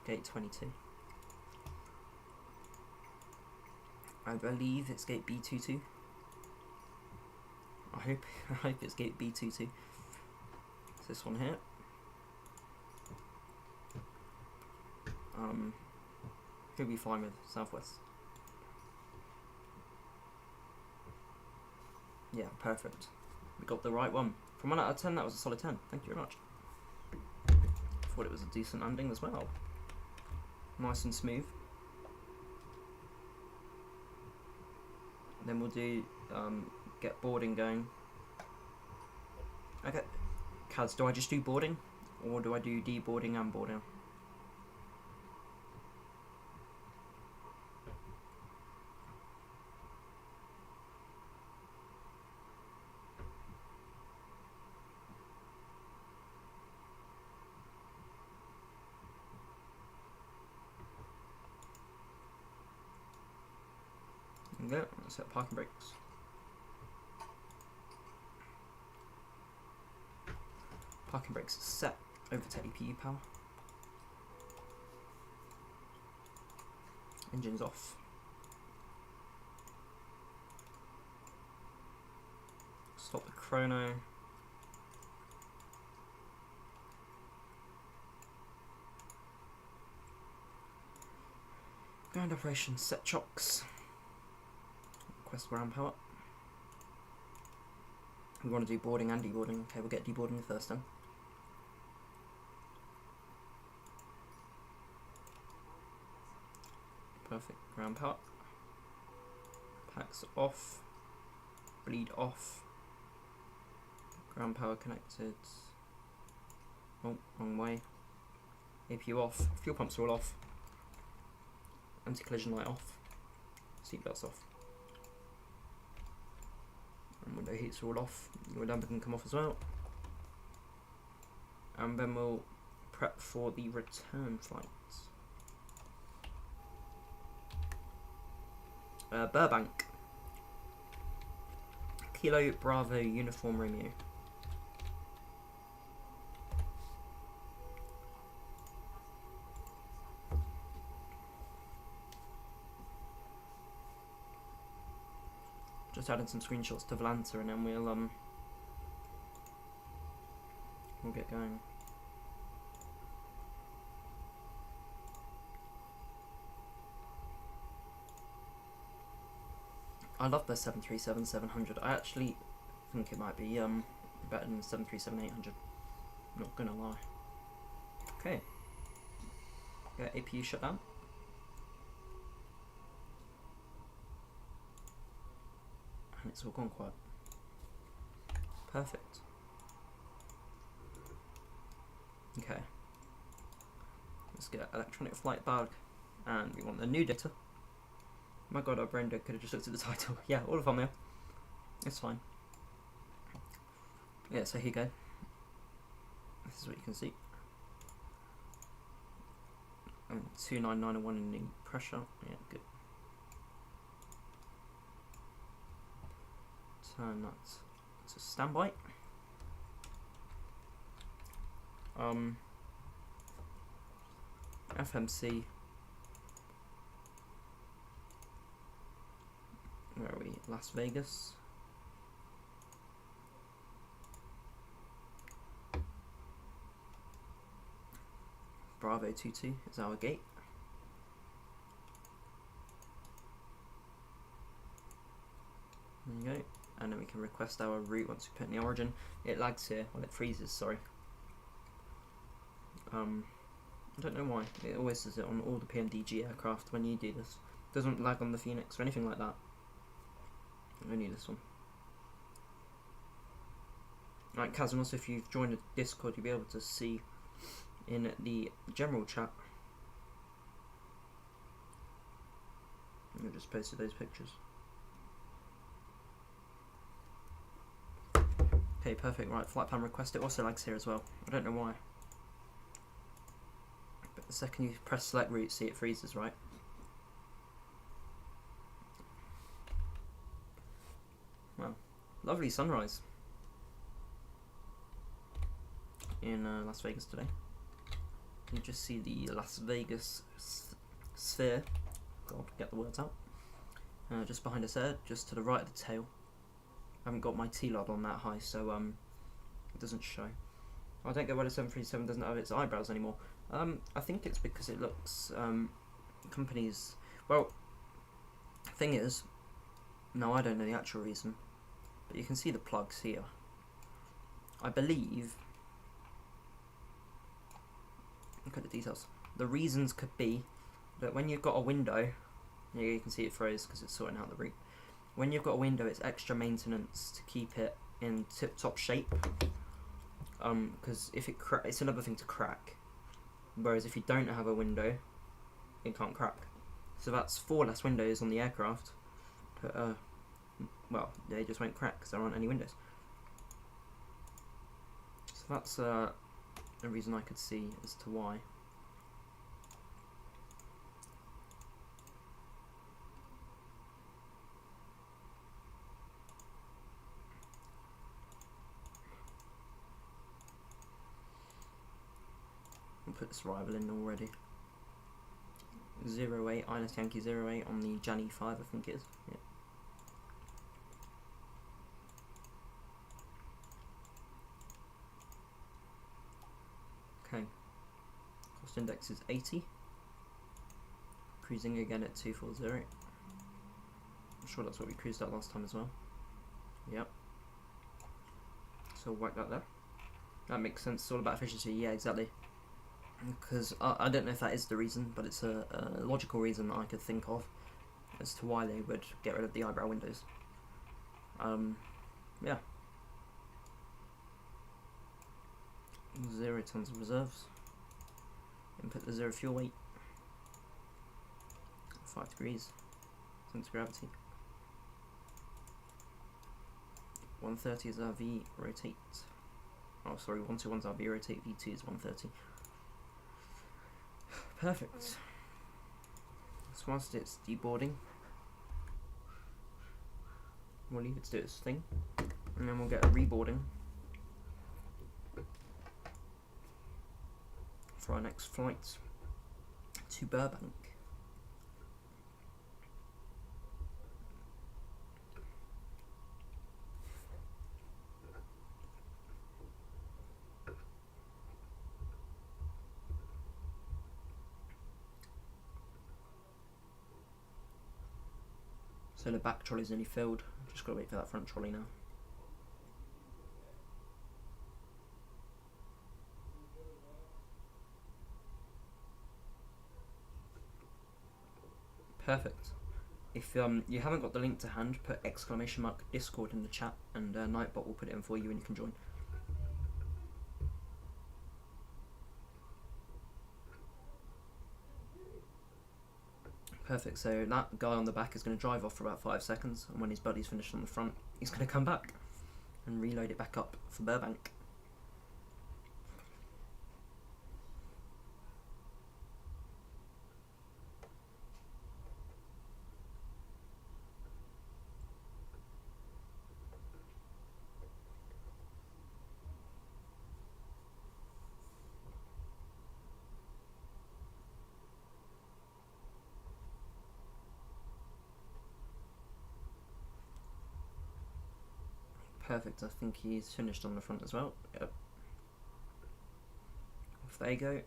Gate 22. I believe it's gate B22. I hope it's gate B22. It's this one here. Who'll be fine with Southwest? Yeah, perfect. We got the right one. From 1 out of 10, that was a solid 10. Thank you very much. Thought it was a decent landing as well. Nice and smooth. Then we'll do get boarding going. Okay, Kaz, do I just do boarding, or do I do deboarding and boarding? There we go, let's set parking brakes. Parking brakes set. Over to APU power. Engines off. Stop the chrono. Ground operation, set chocks. Request ground power. We want to do boarding and deboarding. Okay, we'll get deboarding first then. Perfect. Ground power. Packs off. Bleed off. Ground power connected. Oh, wrong way. APU off. Fuel pumps are all off. Anti-collision light off. Seatbelts off. And window heats are all off. Your damper can come off as well. And then we'll prep for the return flights. Burbank. Kilo Bravo Uniform Romeo. Just adding some screenshots to Volanta and then we'll get going. I love the 737-700. I actually think it might be better than the 737-800. Not gonna lie. Okay. Get APU shut down. And it's all gone quiet. Perfect. Okay. Let's get electronic flight bag, and we want the new data. My god, our brain dead could have just looked at the title. Yeah, all of them there. It's fine. Yeah, so here you go. This is what you can see. 29901 in the pressure. Yeah, good. Turn that to standby. FMC. Where are we? Las Vegas. Bravo 22 is our gate. There you go. And then we can request our route once we put in the origin. It lags here, well it freezes, sorry. I don't know why. It always does it on all the PMDG aircraft when you do this. It doesn't lag on the Phoenix or anything like that. Only this one. Right, Kaz, and also if you've joined the Discord, you'll be able to see in the general chat. I just posted those pictures. Okay, perfect. Right, flight plan request. It also lags here as well. I don't know why. But the second you press select route, see it freezes, right? Well, lovely sunrise in Las Vegas today. You just see the Las Vegas sphere. God, get the words out. Just behind us there, just to the right of the tail. I haven't got my T-Lod on that high, so it doesn't show. I don't get why the 737 doesn't have its eyebrows anymore. I think it's because it looks companies. Well, thing is, no, I don't know the actual reason, but you can see the plugs here. I believe. Look at the details. The reasons could be that when you've got a window, yeah, you can see it froze because it's sorting out the route. When you've got a window, it's extra maintenance to keep it in tip-top shape. Because if it it's another thing to crack. Whereas if you don't have a window, it can't crack. So that's 4 less windows on the aircraft. But, well, they just won't crack because there aren't any windows. So that's a reason I could see as to why. I'll put this arrival in already. 08, Ines Yankee 08 on the Janny 5, I think it is. Yeah. Okay. Cost index is 80. Cruising again at 240. I'm sure that's what we cruised at last time as well. Yep. So whack that there. That makes sense. It's all about efficiency. Yeah, exactly. Because I don't know if that is the reason, but it's a logical reason that I could think of as to why they would get rid of the eyebrow windows. Yeah. 0 tons of reserves. Input the 0 fuel weight. 5 degrees. Sense of gravity. 130 is our V rotate. Oh, sorry, 121 is our V rotate. V2 is 130. Perfect. So whilst it's deboarding, we'll leave it to do its thing, and then we'll get a reboarding for our next flight to Burbank. So the back trolley's nearly filled. Just got to wait for that front trolley now. Perfect. If you haven't got the link to hand, put !! Discord in the chat, and Nightbot will put it in for you and you can join. Perfect, so that guy on the back is going to drive off for about 5 seconds, and when his buddy's finished on the front, he's going to come back and reload it back up for Burbank. Perfect, I think he's finished on the front as well. Yep. Off they go.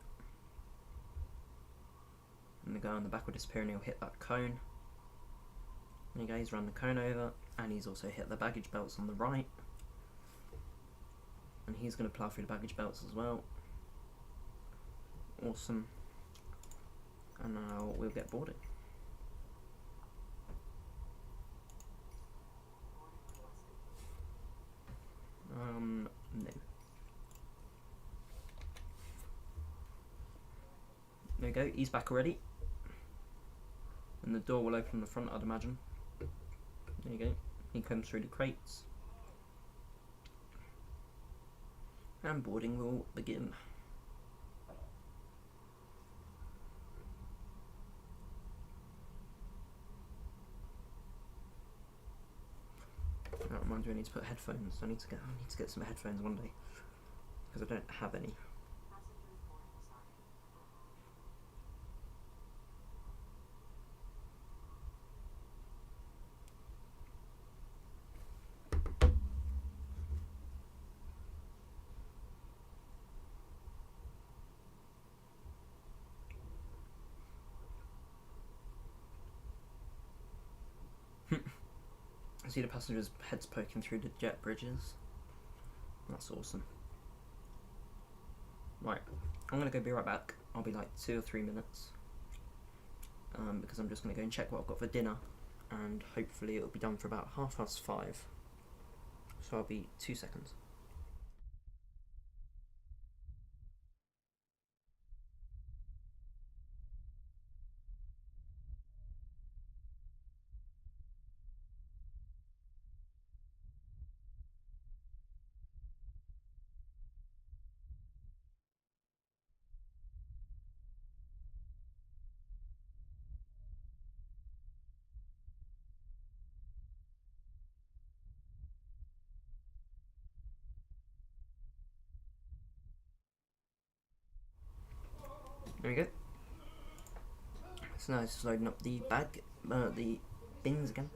And the guy on the back will disappear and he'll hit that cone. There you go, he's run the cone over, and he's also hit the baggage belts on the right. And he's going to plough through the baggage belts as well. Awesome. And now we'll get boarded. No. There you go, he's back already. And the door will open on the front, I'd imagine. There you go, he comes through the crates. And boarding will begin. That reminds me, I need to put headphones. I need to get some headphones one day, because I don't have any. I see the passengers' heads poking through the jet bridges. That's awesome. Right, I'm gonna go be right back. I'll be like 2 or 3 minutes. Because I'm just gonna go and check what I've got for dinner, and hopefully it'll be done for about 5:30. So I'll be 2 seconds. There we go. So now it's just loading up the the bins again.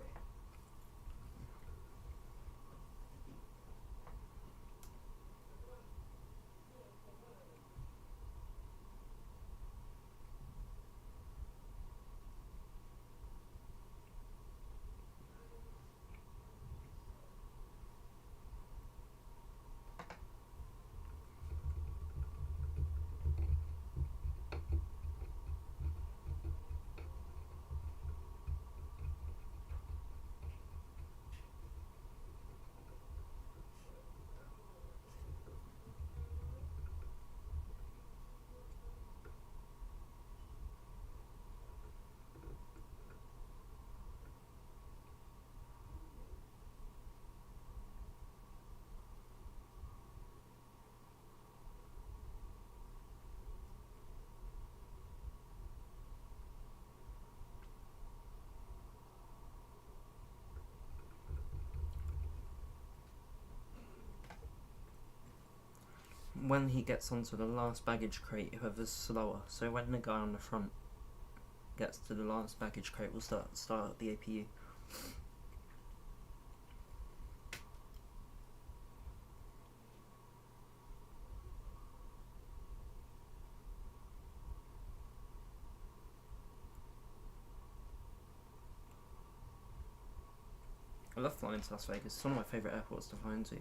When he gets onto the last baggage crate, whoever's slower. So when the guy on the front gets to the last baggage crate, we'll start the APU. I love flying to Las Vegas. It's one of my favourite airports to fly into.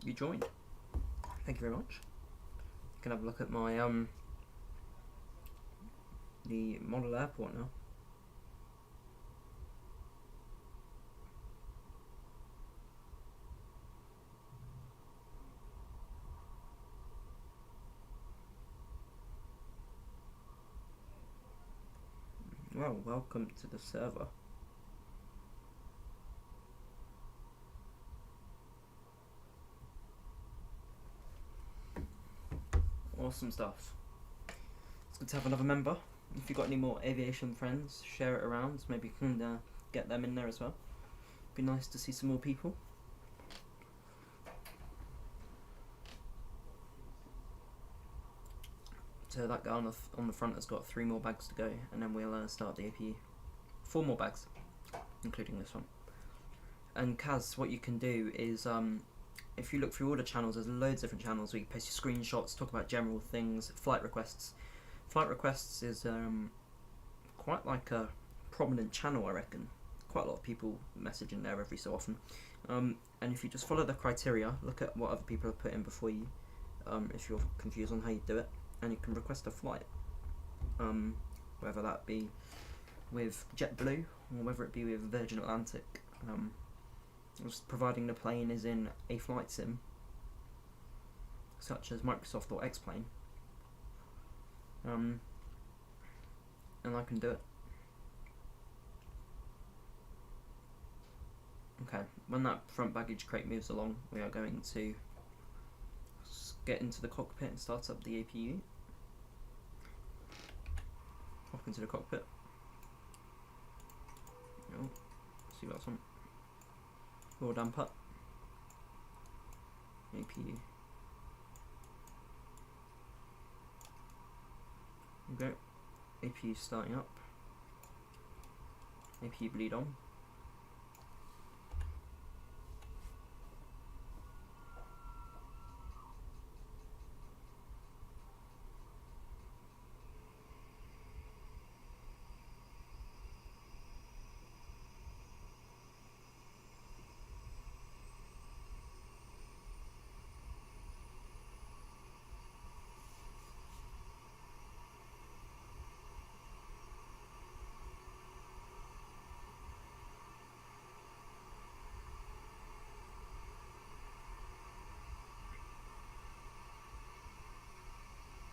you joined. Thank you very much. You can have a look at my the model airport now. Well, welcome to the server. Awesome stuff. It's good to have another member. If you've got any more aviation friends, share it around. Maybe you can get them in there as well. Be nice to see some more people. So that guy on the front has got 3 more bags to go, and then we'll start the APU. 4 more bags, including this one. And Kaz, what you can do is, if you look through all the channels, there's loads of different channels where you post your screenshots, talk about general things, flight requests. Flight requests is quite like a prominent channel, I reckon. Quite a lot of people message in there every so often. And if you just follow the criteria, look at what other people have put in before you, if you're confused on how you do it, and you can request a flight, whether that be with JetBlue or whether it be with Virgin Atlantic, just providing the plane is in a flight sim such as Microsoft or X-Plane, and I can do it. Okay, when that front baggage crate moves along, we are going to get into the cockpit and start up the APU. Hop into the cockpit. Oh, see what's on. Raw damper. APU. There we go. APU starting up. APU bleed on.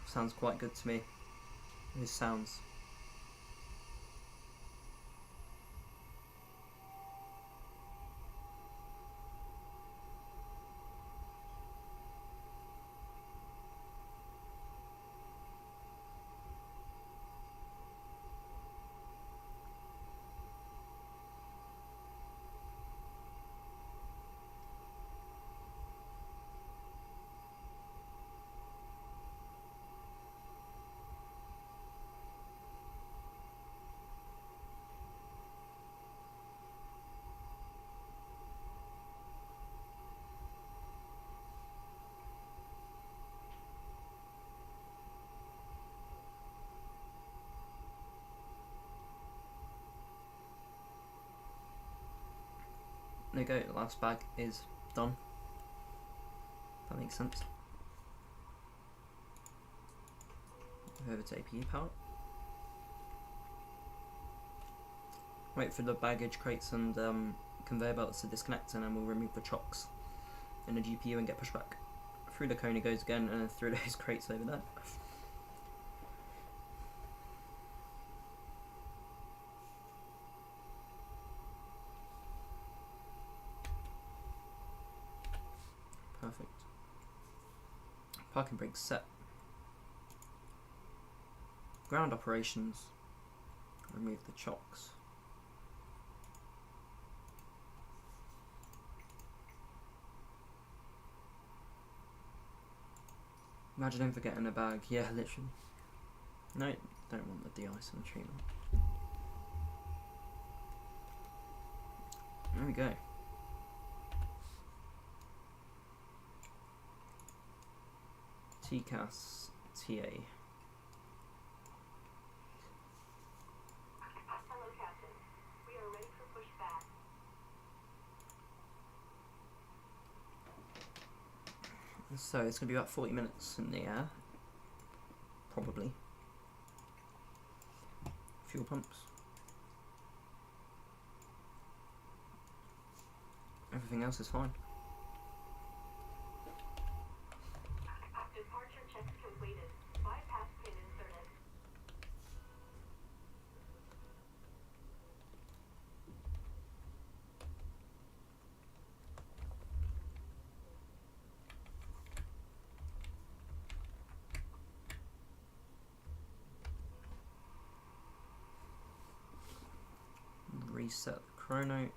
Sounds quite good to me. His sounds. There you go, the last bag is done. That makes sense. Over to APU power. Wait for the baggage crates and conveyor belts to disconnect, and then we'll remove the chocks in the GPU and get pushed back. Through the cone it goes again, and then through those crates over there. Perfect. Parking brakes set. Ground operations. Remove the chocks. Imagine him forgetting a bag. Yeah, literally. No, don't want the de-icing treatment. There we go. TCAS TA. Hello, Captain. We are ready for pushback. So it's going to be about 40 minutes in the air, probably. Fuel pumps. Everything else is fine. Departure checks completed. Bypass pin inserted. Reset the chrono.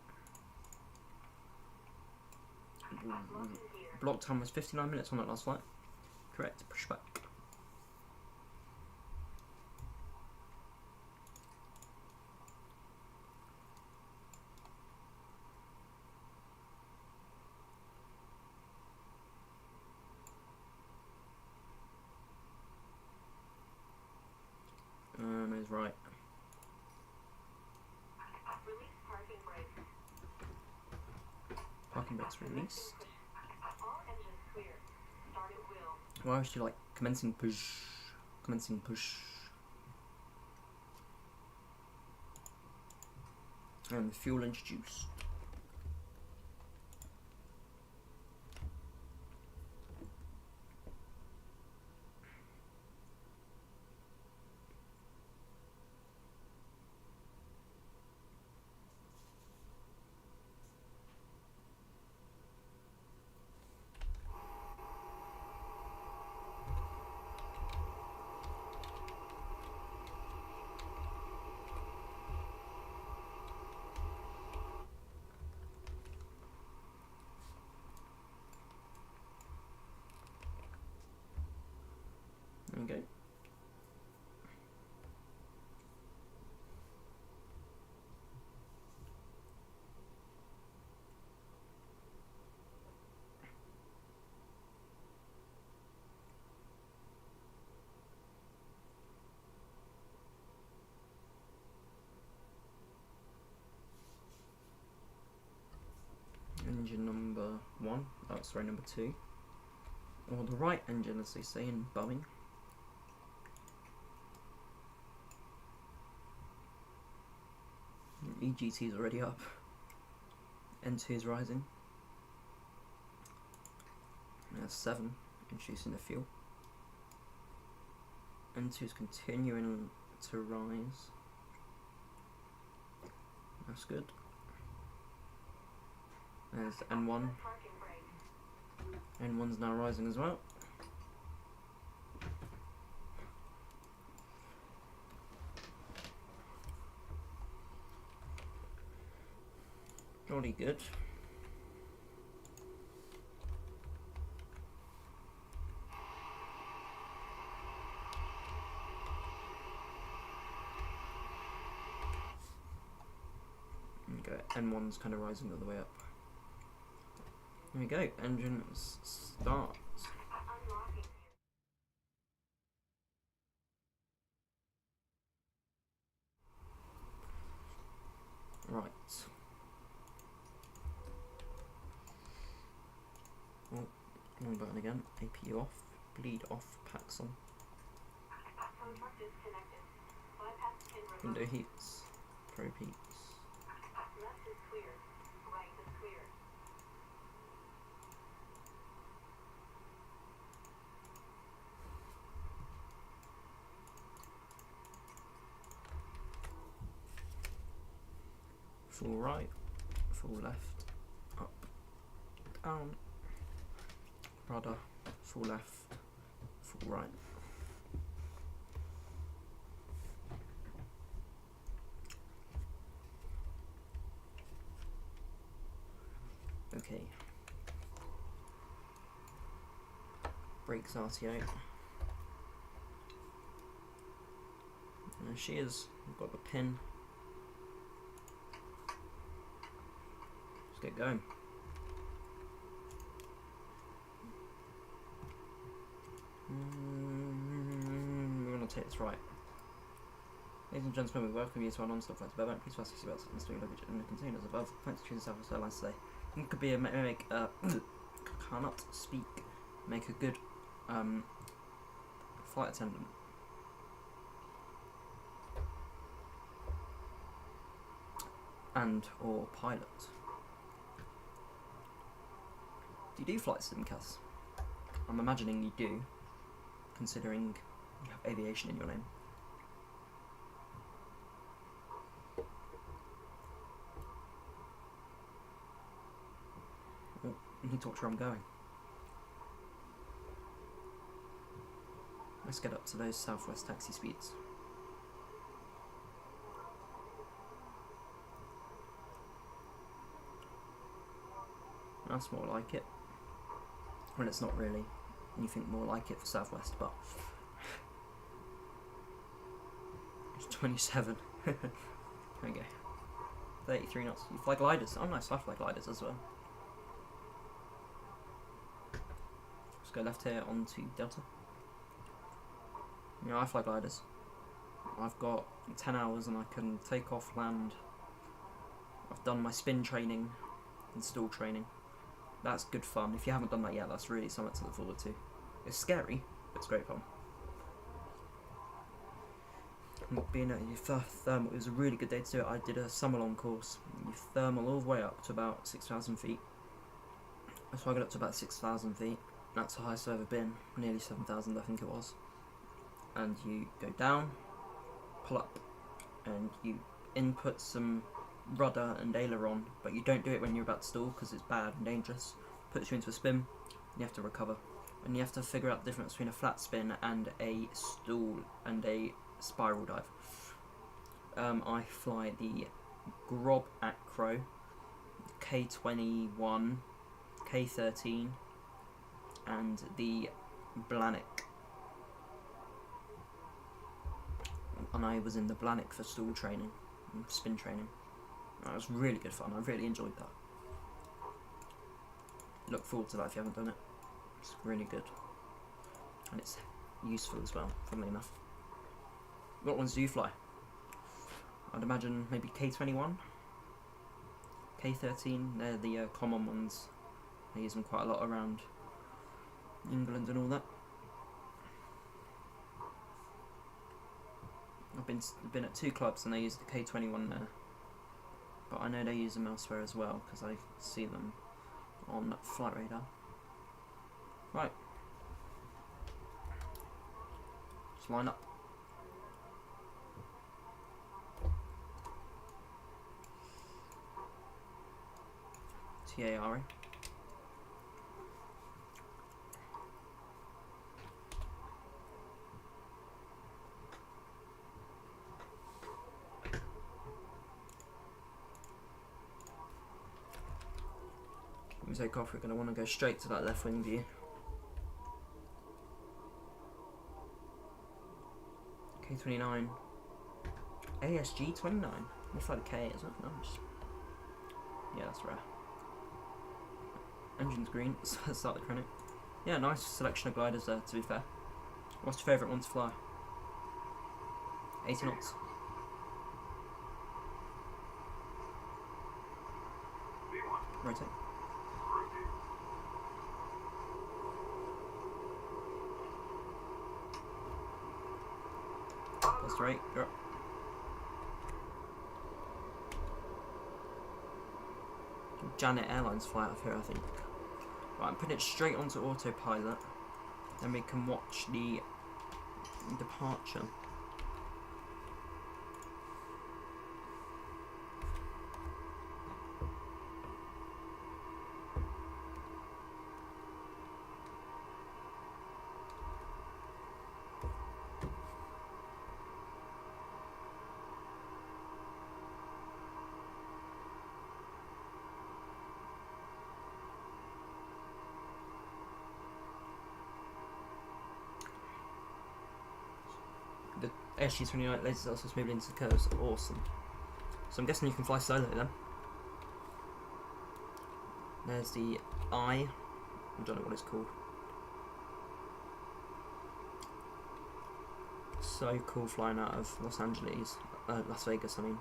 Lock in gear. Block time was 59 minutes on that last flight. Correct. Push back. Is right. Release parking brake. Parking brakes release. All engines clear. Start at wheel. Why would you like commencing push? Commencing push. And fuel introduced. There we go. Engine number 1, oh sorry, number 2, or the right engine as they say in Boeing. EGT is already up, N2 is rising, there's 7, introducing the fuel, N2 is continuing to rise, that's good. There's N1. Parking brake. N1's now rising as well. Jolly good. There we go. N1's kind of rising all the way up. There we go, engine start. Unlocking. Right. Oh, wrong button again. APU off, bleed off, packs on. Contract disconnected. Bypass pin removed. Window heats, probe heats. Left is clear. Right is clear. Full right, full left, up, down, rudder, full left, full right. Okay. Brakes RTO. There she is. We've got the pin. Let's get going. We're going to take this right. Ladies and gentlemen, we welcome you to our non-stop flight to Burbank. Please fasten your seatbelts and store your luggage in the containers above. Thanks for choosing Southwest Airlines today. It could be a cannot speak. make a good flight attendant. And or pilot. Do you do flight sim, Cass? I'm imagining you do, considering you have aviation in your name. Oh, you need to watch where I'm going. Let's get up to those southwest taxi speeds. That's more like it. Well, it's not really. You think more like it for southwest, but it's 27. Okay, 33 knots. You fly gliders. Oh, nice. I fly gliders as well. Let's go left here onto Delta. Yeah, I fly gliders. I've got 10 hours and I can take off, land. I've done my spin training and stall training. That's good fun. If you haven't done that yet, that's really something to look forward to. It's scary, but it's great fun. Being at your thermal, it was a really good day to do it. I did a summer long course. You thermal all the way up to about 6,000 feet. So I got up to about 6,000 feet. That's the highest I've ever been. Nearly 7,000, I think it was. And you go down, pull up, and you input some rudder and aileron, but you don't do it when you're about to stall because it's bad and dangerous. Puts you into a spin, and you have to recover, and you have to figure out the difference between a flat spin and a stall and a spiral dive. I fly the Grob Acro, K21, K13, and the Blanick. And I was in the Blanick for stall training and spin training. That was really good fun. I really enjoyed that. Look forward to that if you haven't done it. It's really good. And it's useful as well, funnily enough. What ones do you fly? I'd imagine maybe K21, K13, they're the common ones. I use them quite a lot around England and all that. I've been at 2 clubs and they use the K21 there. But I know they use them elsewhere as well because I see them on Flight Radar. Right. Just line up. TARA. When we take off, we're going to want to go straight to that left wing view. K29. ASG 29. Looks like a K, isn't it? Nice. Yeah, that's rare. Engine's green. Start the chronic. Yeah, nice selection of gliders there, to be fair. What's your favourite one to fly? 80 knots. Rotate. Plus 8, you're up. Janet Airlines fly out of here, I think. Right, I'm putting it straight onto autopilot. Then we can watch the departure. The SG-29 lasers also smoothly into the curves. Awesome. So I'm guessing you can fly solo then. There's the I don't know what it's called. So cool flying out of Las Vegas, I mean.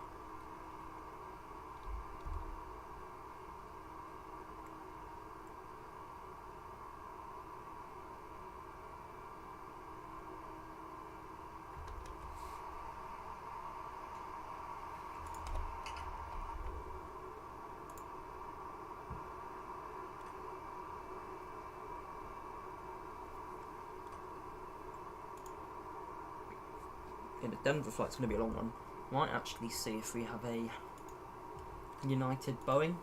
thinking the Denver flight's going to be a long one. Might actually see if we have a United Boeing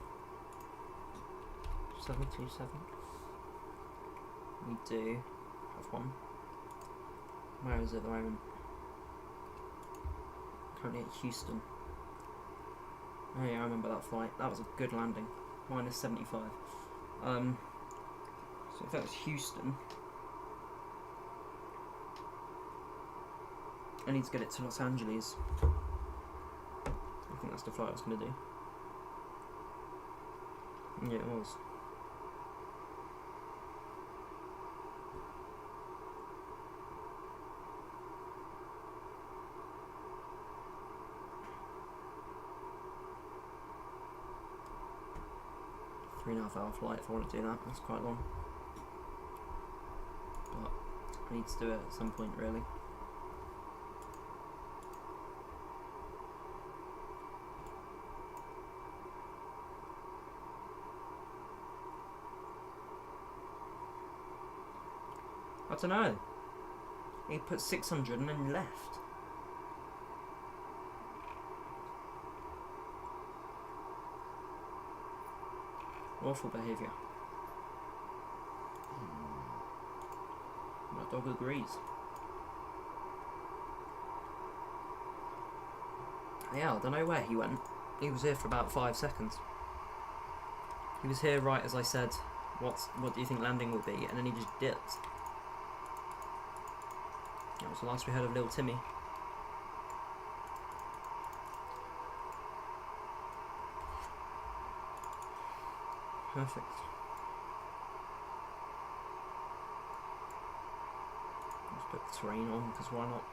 737. We do have one. Where is it at the moment? Currently at Houston. Oh yeah, I remember that flight. That was a good landing. Minus 75. So if that's Houston, I need to get it to Los Angeles. I think that's the flight I was going to do. Yeah, it was. Three-and-a-half-hour flight if I want to do that. That's quite long. But I need to do it at some point, really. I don't know. He put 600 and then left. Awful behaviour. My dog agrees. Yeah, I don't know where he went. He was here for about 5 seconds. He was here right as I said, what do you think landing will be? And then he just dipped. That was the last we heard of little Timmy. Perfect. Let's put the terrain on, because why not?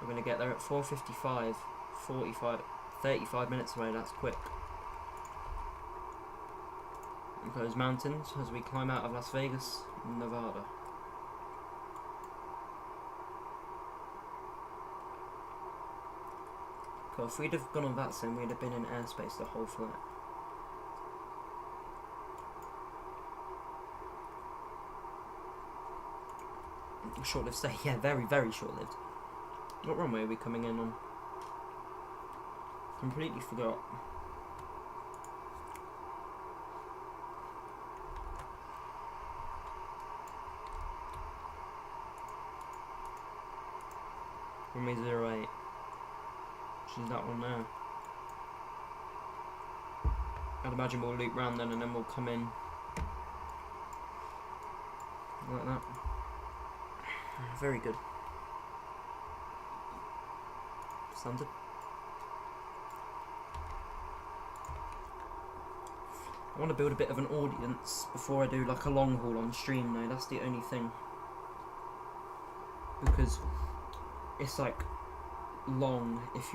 We're going to get there at 4:55, 35 minutes away, that's quick. Those mountains as we climb out of Las Vegas, Nevada. Cool, if we'd have gone on VATSIM, we'd have been in airspace the whole flight. Short-lived stay, yeah, very, very short-lived. What runway are we coming in on? Completely forgot. Runway 08. Which is that one there. I'd imagine we'll loop round then and then we'll come in like that. Very good. Standard. I want to build a bit of an audience before I do like a long haul on stream though, that's the only thing. Because it's like long if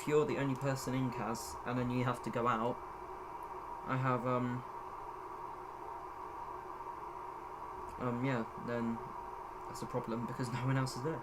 you're the only person in CAS and then you have to go out. I have yeah, then that's a problem because no one else is there.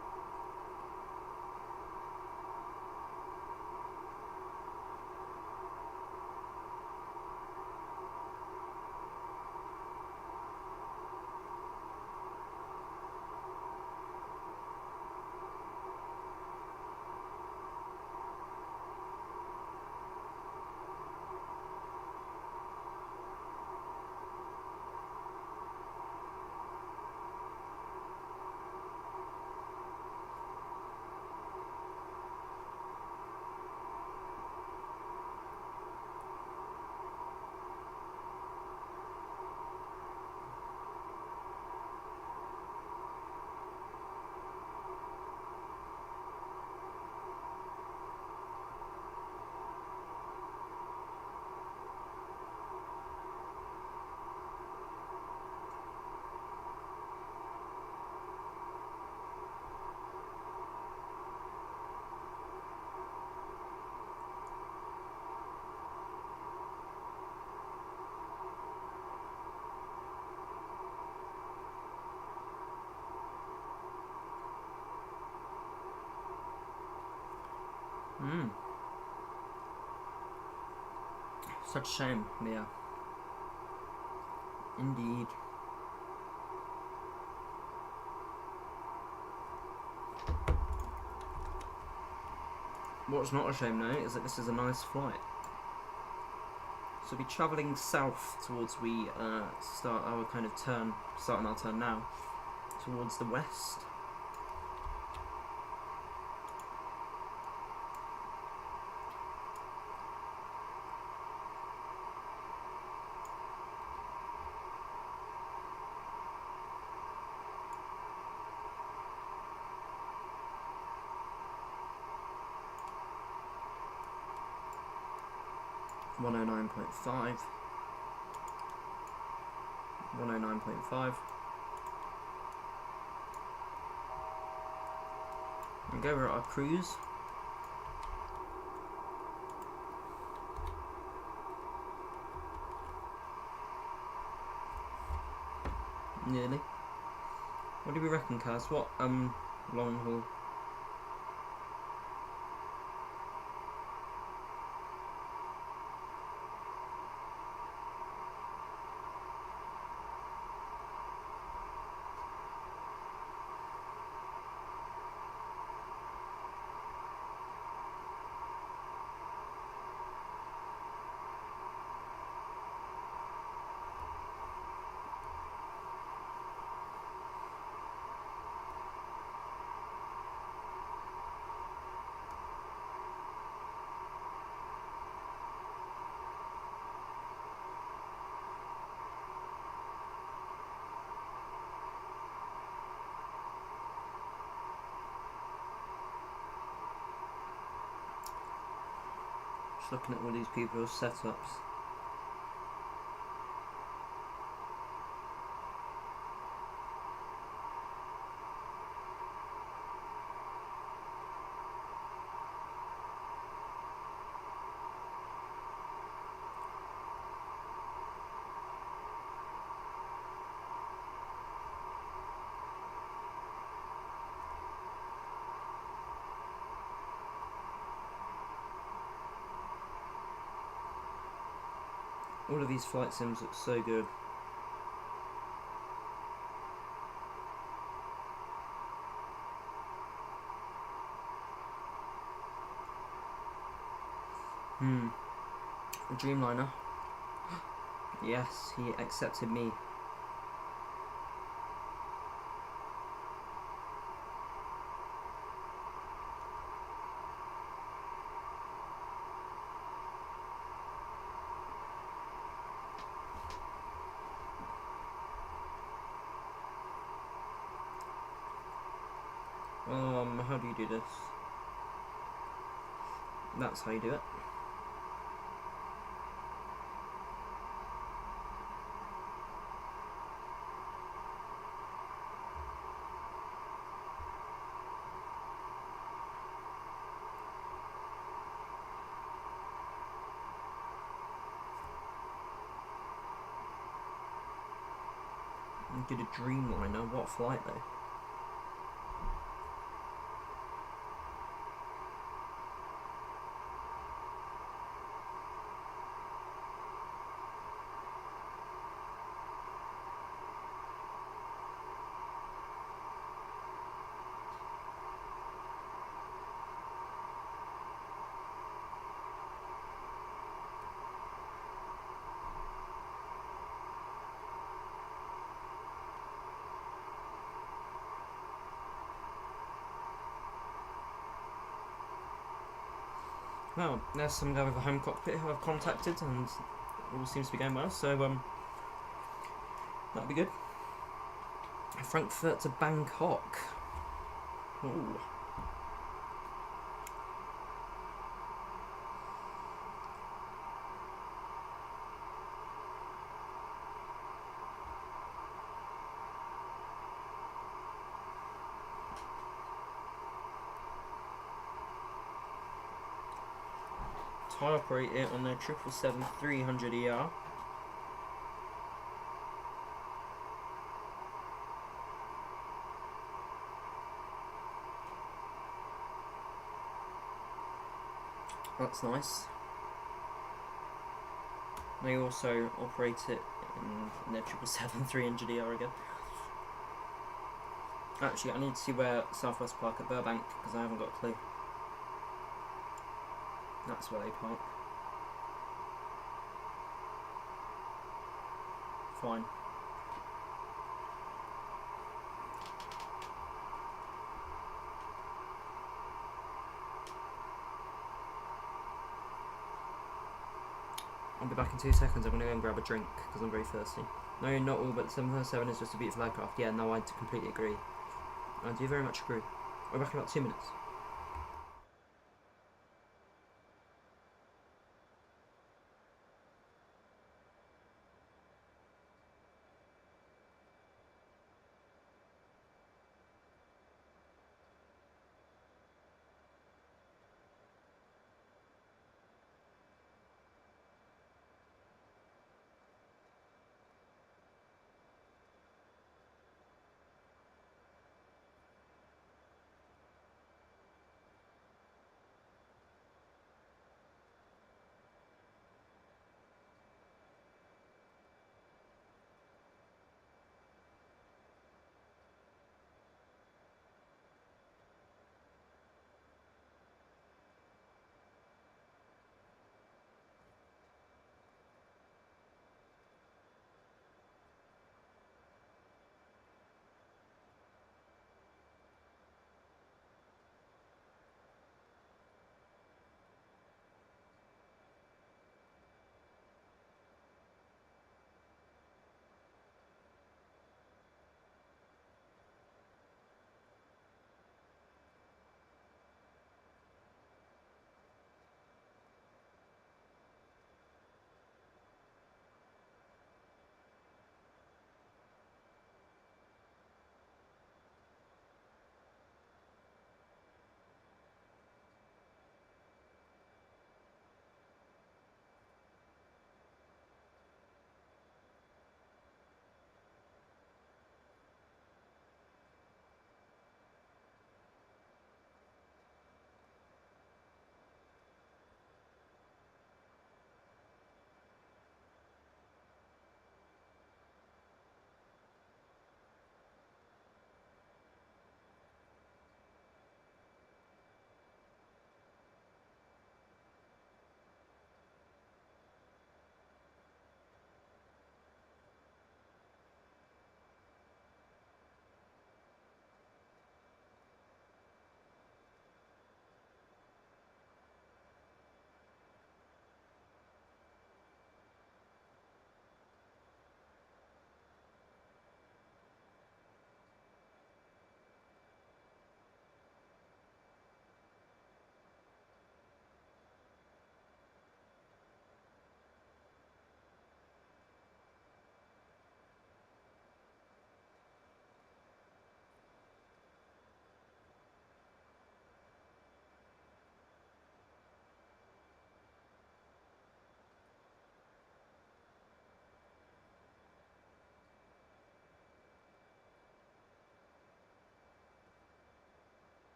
Such a shame, yeah. Indeed. What's not a shame though is that this is a nice flight. So we'll be travelling south towards we start our kind of turn, starting our turn now, towards the west. One oh 9.5. 109.5. And go over our cruise. Nearly. What do we reckon, Kaz? What long haul? Just looking at all these people's setups. All of these flight sims look so good. A Dreamliner. Yes, he accepted me. How do you do this? That's how you do it. You did a Dreamliner. What flight though? Well, there's some guy with a home cockpit who I've contacted, and all seems to be going well. So that'd be good. Frankfurt to Bangkok. Ooh. I operate it on their 777-300ER. That's nice. They also operate it in their 777-300ER again. Actually, I need to see where Southwest Park at Burbank, because I haven't got a clue. That's where they park. Fine. I'll be back in 2 seconds. I'm going to go and grab a drink because I'm very thirsty. No, not all, but the 737 is just a beautiful aircraft. Yeah, no, I completely agree. I do very much agree. We're back in about 2 minutes.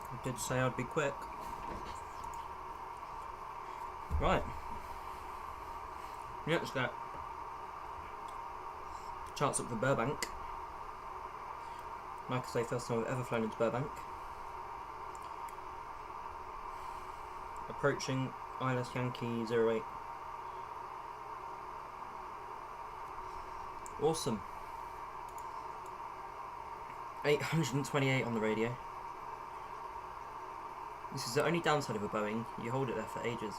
I did say I'd be quick. Right. Let's get charts up for Burbank. Like I say, first time I've ever flown into Burbank. Approaching ILS Yankee 08. Awesome. 828 on the radio. This is the only downside of a Boeing, you hold it there for ages.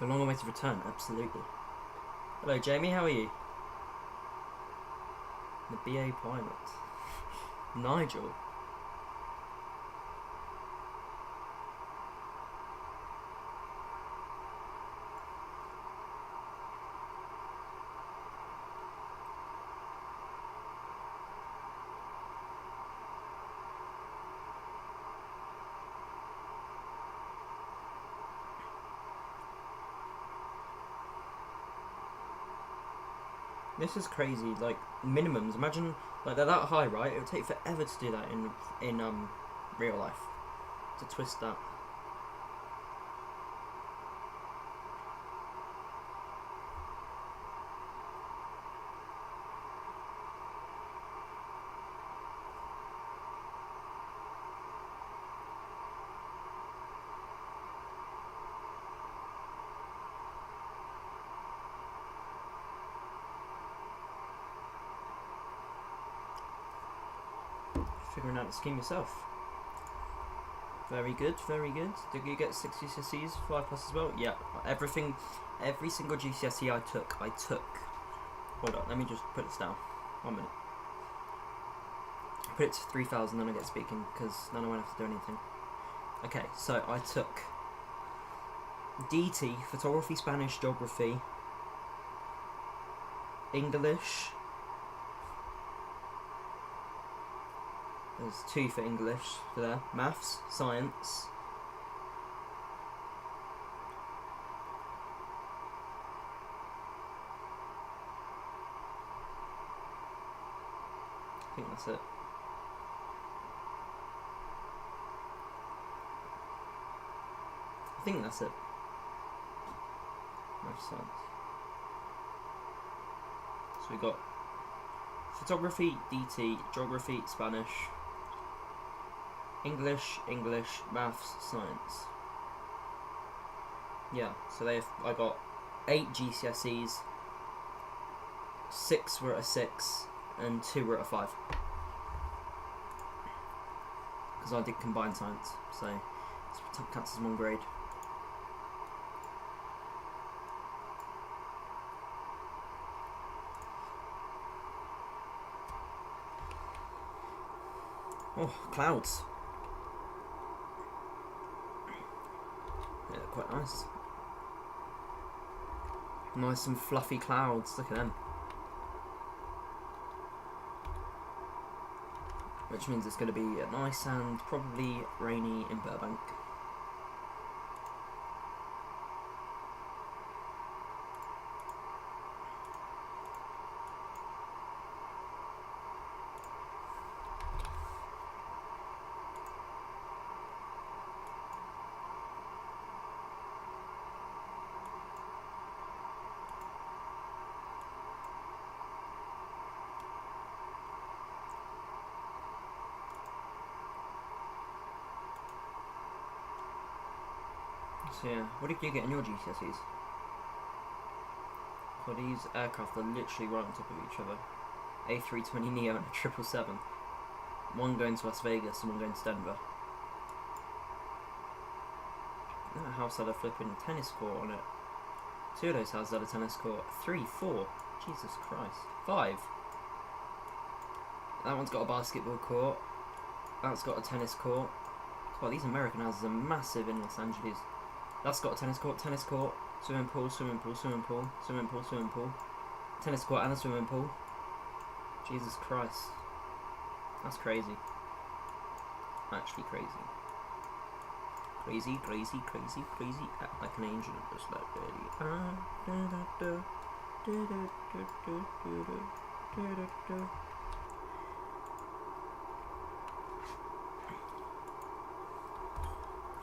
The long awaited return, absolutely. Hello Jamie, how are you? The BA pilot. Nigel. This is crazy. Like minimums. Imagine like they're that high, right? It would take forever to do that in real life. To twist that. Figuring out the scheme yourself. Very good, very good. Did you get 6 GCSEs, 5 plus as well? Yeah, everything, every single GCSE I took. Hold on, let me just put this down. 1 minute. Put it to 3,000, then I get speaking, because then I won't have to do anything. Okay, so I took DT, Photography, Spanish, Geography, English. There's 2 for English there. Maths, Science. I think that's it. I think that's it. Maths, Science. So we got Photography, DT, Geography, Spanish, English, Maths, Science. Yeah, so I got 8 GCSEs, 6 were at a 6, and 2 were at a 5. Because I did combined science, so it counts as 1 grade. Oh, clouds. Yeah, they're quite nice. Nice and fluffy clouds, look at them. Which means it's going to be nice and probably rainy in Burbank. So yeah, what did you get in your GCSEs? Well, these aircraft are literally right on top of each other. A320neo and a 777. One going to Las Vegas and one going to Denver. That house had a flipping tennis court on it. 2 of those houses had a tennis court. 3, 4. Jesus Christ. 5. That one's got a basketball court. That's got a tennis court. God, these American houses are massive in Los Angeles. That's got a tennis court, swimming pool, tennis court and a swimming pool. Jesus Christ. That's crazy. Actually crazy. Crazy. Act like an angel, just like really.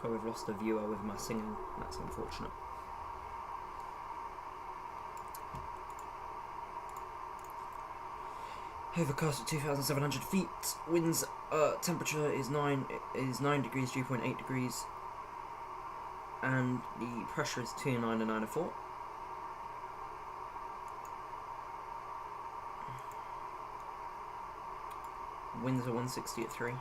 Oh, we've lost a viewer with my singing. That's unfortunate. Overcast at 2,700 feet. Winds temperature is 9 degrees, 3.8 degrees, and the pressure is 209 and 904. Winds are 160 at 3.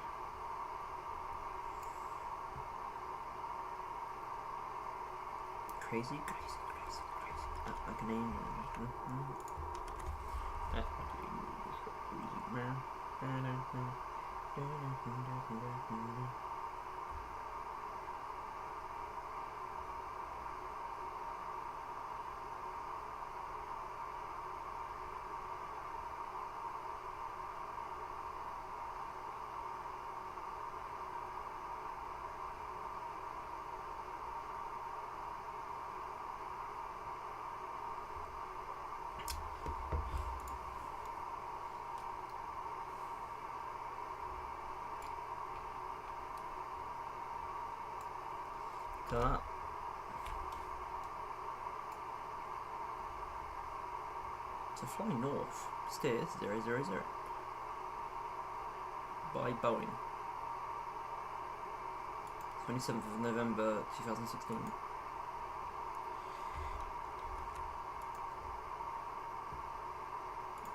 Crazy. Act like an angel. Act like an angel. Crazy man. Look at that. To fly north, steers 000 by Boeing. 27th of November 2016.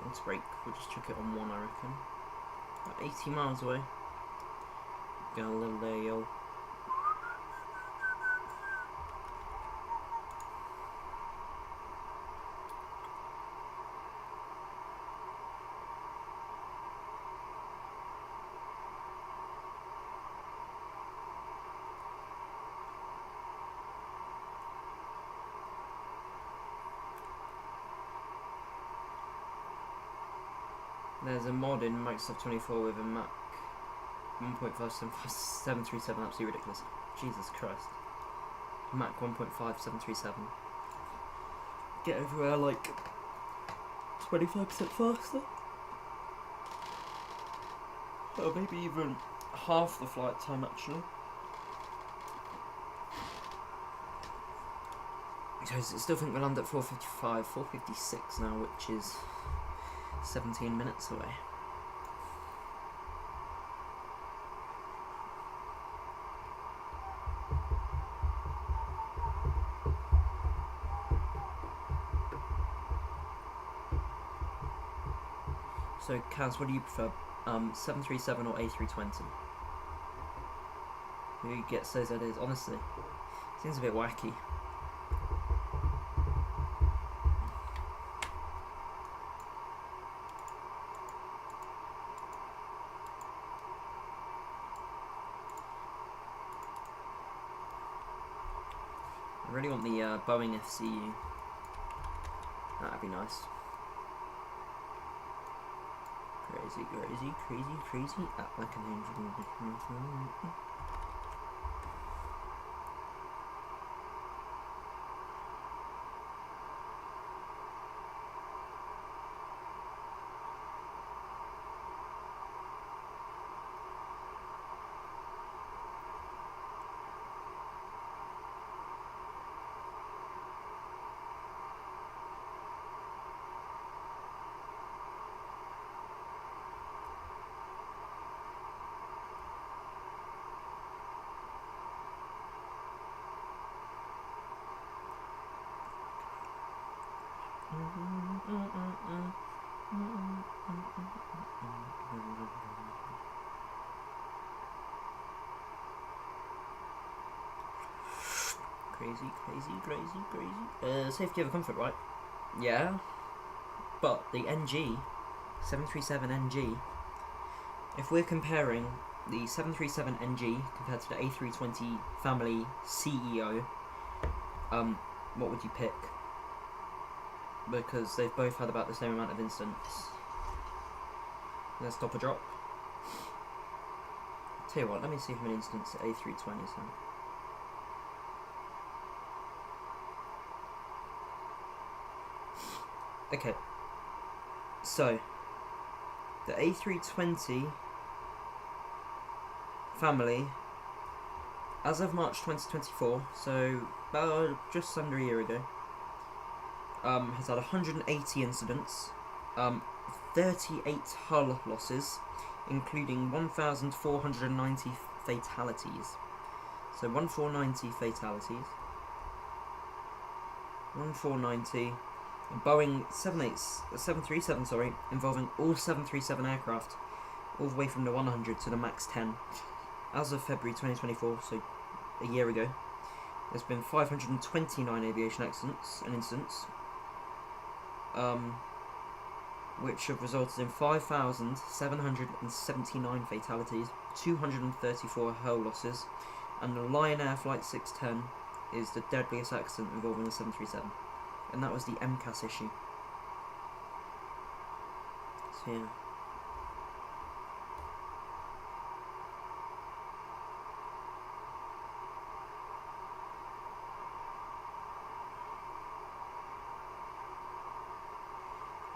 Let's break, we'll just chuck it on 1 I reckon. About 80 miles away. Galileo. There's a mod in Microsoft 24 with a Mac 1.5737, absolutely ridiculous. Jesus Christ. Mac 1.5737. Get everywhere like 25% faster. Or maybe even half the flight time actually. So I still think we'll land at 4:55, 4:56 now, which is 17 minutes away. So Kaz, what do you prefer? 737 or A320? Who gets those ideas? Honestly, seems a bit wacky. I really want the Boeing FCU. That'd be nice. Crazy, crazy, crazy, crazy. Act like an angel. Crazy, crazy, crazy, crazy. Safety over comfort, right? Yeah. But the NG, 737NG, if we're comparing the 737NG compared to the A320 family CEO, what would you pick? Because they've both had about the same amount of incidents. Let's stop a drop. Tell you what, let me see how many incidents the A320s have. Okay, so the A320 family, as of March 2024, so about just under a year ago, has had 180 incidents, 38 hull losses, including 1,490 fatalities. So 1,490 fatalities. 1,490. Boeing 737, sorry, involving all 737 aircraft, all the way from the 100 to the MAX 10. As of February 2024, so a year ago, there's been 529 aviation accidents and incidents, which have resulted in 5,779 fatalities, 234 hull losses, and the Lion Air Flight 610 is the deadliest accident involving the 737. And that was the MCAS issue. So yeah.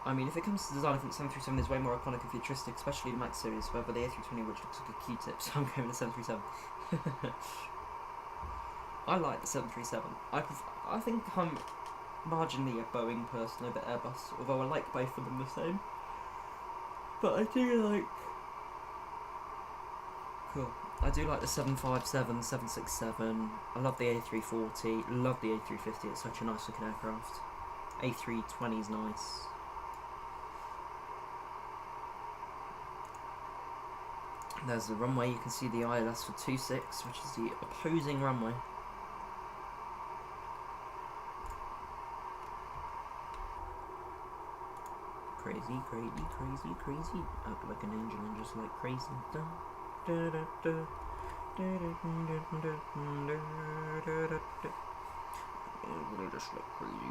I mean, if it comes to design, I think the 737 is way more iconic and futuristic, especially the MAX series, whether the A320, which looks like a Q-tip, so I'm going with the 737. I like the 737. I think I'm marginally a Boeing person over Airbus, although I like both of them the same. But I do like... Cool. I do like the 757, 767. I love the A340. Love the A350. It's such a nice looking aircraft. A320 is nice. There's the runway. You can see the ILS for 26, which is the opposing runway. Crazy, crazy, crazy, crazy. Act like an angel and just like crazy. Da, da, da, da. Just like crazy.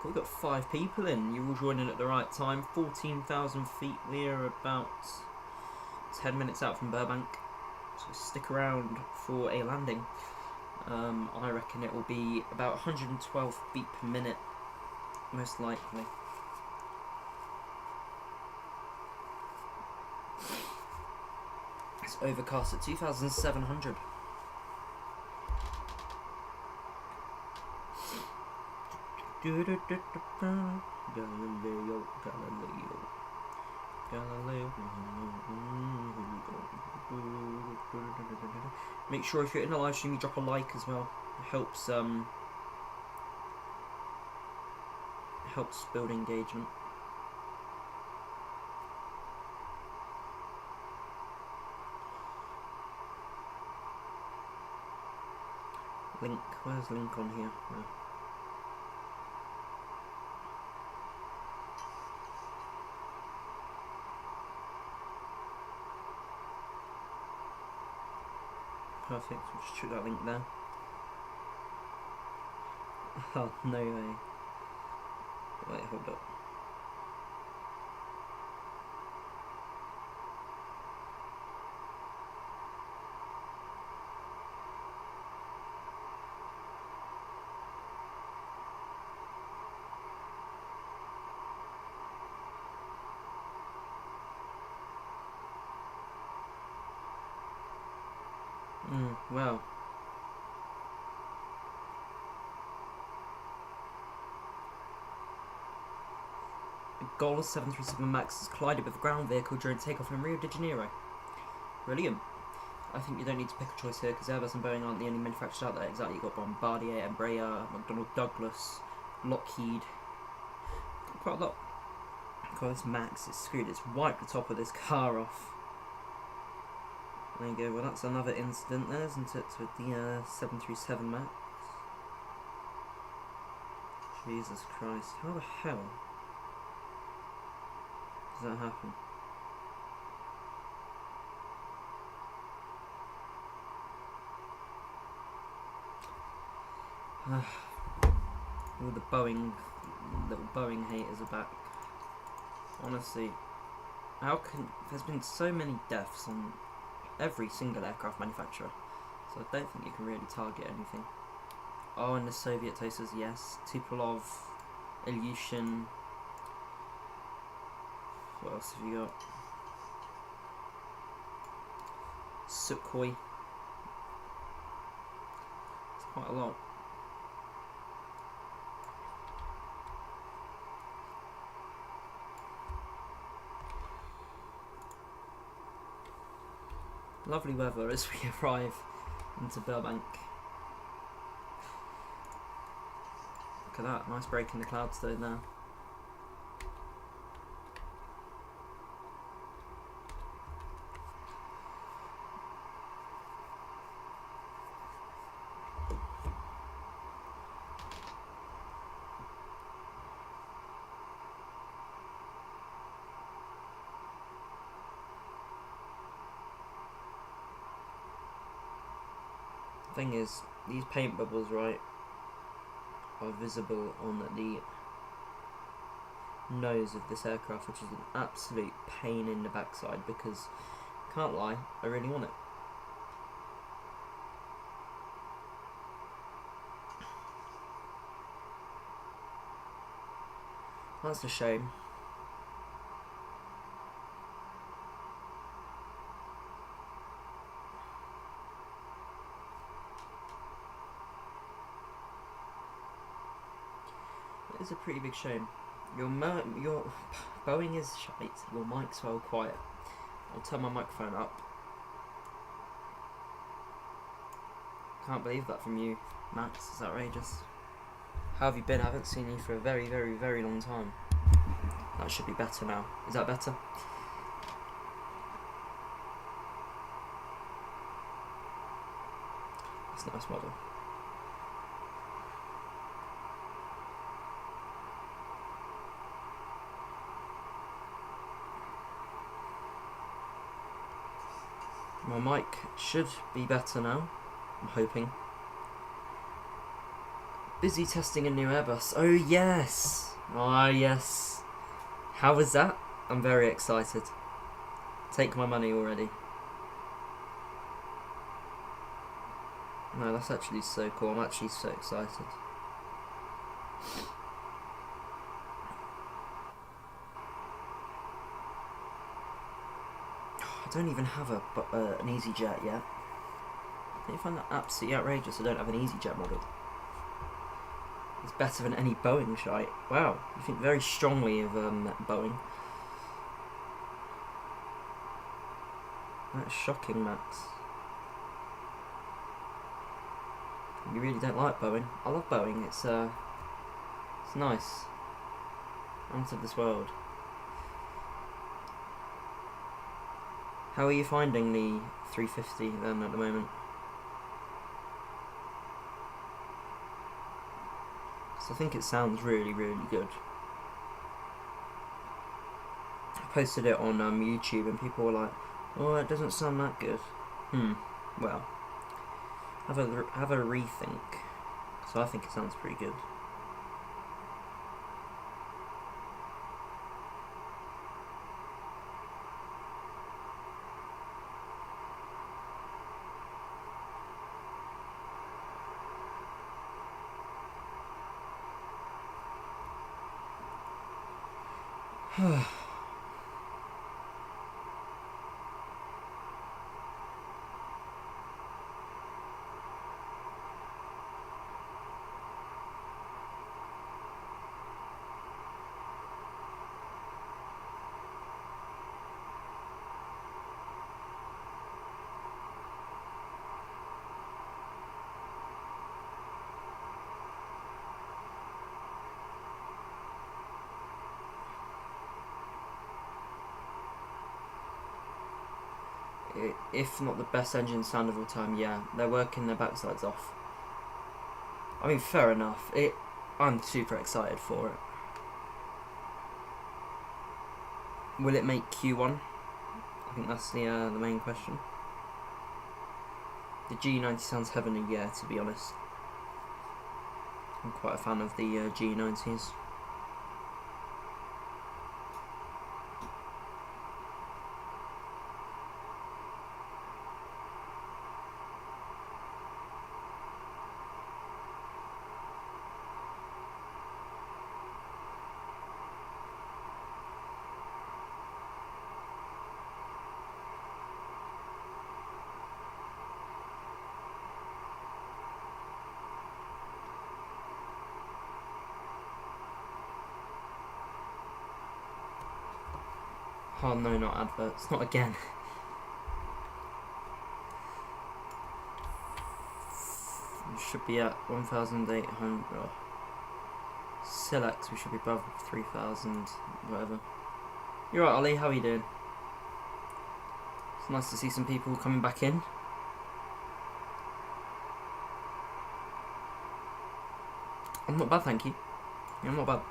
We've got 5 people in. You're all joining at the right time. 14,000 feet. We're about 10 minutes out from Burbank. So stick around for a landing. I reckon it will be about 112 feet per minute, most likely. It's overcast at 2,700. Galileo, Galileo, Galileo. Make sure if you're in the live stream you drop a like as well. It helps build engagement. Link, where's Link on here? Oh. Perfect, we'll just check that link there. Oh, no way. Wait, hold up. Well. A Goal 737 MAX has collided with a ground vehicle during takeoff in Rio de Janeiro. Brilliant. I think you don't need to pick a choice here because Airbus and Boeing aren't the only manufacturers out there. Exactly, you've got Bombardier, Embraer, McDonnell Douglas, Lockheed. Quite a lot. God, this MAX is screwed. It's wiped the top of this car off. There you go. Well, that's another incident there, isn't it, with the 737 MAX? Jesus Christ. How the hell does that happen? All the little Boeing haters are back. Honestly, how can... There's been so many deaths on every single aircraft manufacturer, so I don't think you can really target anything. Oh, and the Soviet toasters, yes. Tupolev, Ilyushin. What else have you got? Sukhoi. It's quite a lot. Lovely weather as we arrive into Burbank. Look at that, nice break in the clouds though now. Thing is, these paint bubbles, right, are visible on the nose of this aircraft, which is an absolute pain in the backside because, can't lie, I really want it. That's a shame. is a pretty big shame. Your Boeing is shite. Your mic's well quiet. I'll turn my microphone up. Can't believe that from you, Max. It's outrageous. How have you been? I haven't seen you for a very, very, very long time. That should be better now. Is that better? That's a nice model. My mic should be better now, I'm hoping. Busy testing a new Airbus. Oh yes! Ah yes. How was that? I'm very excited. Take my money already. No, that's actually so cool. I'm actually so excited. I don't even have an EasyJet yet. Don't you find that absolutely outrageous? I don't have an EasyJet model. It's better than any Boeing shite. Wow, you think very strongly of Boeing. That's shocking, Max. You really don't like Boeing. I love Boeing. It's nice. Out of this world. How are you finding the 350 then at the moment? So I think it sounds really, really good. I posted it on YouTube and people were like, "Oh, it doesn't sound that good." Well, have a rethink. So I think it sounds pretty good. If not the best engine sound of all time, yeah, they're working their backsides off. I mean, fair enough. I'm super excited for it. Will it make Q1? I think that's the main question. The G90 sounds heavenly, yeah, to be honest. I'm quite a fan of the G90s. Oh no, not adverts. Not again. We should be at 1,800. Oh. Silex, we should be above 3,000, whatever. You're right, Ollie. How are you doing? It's nice to see some people coming back in. I'm not bad, thank you. Yeah, I'm not bad.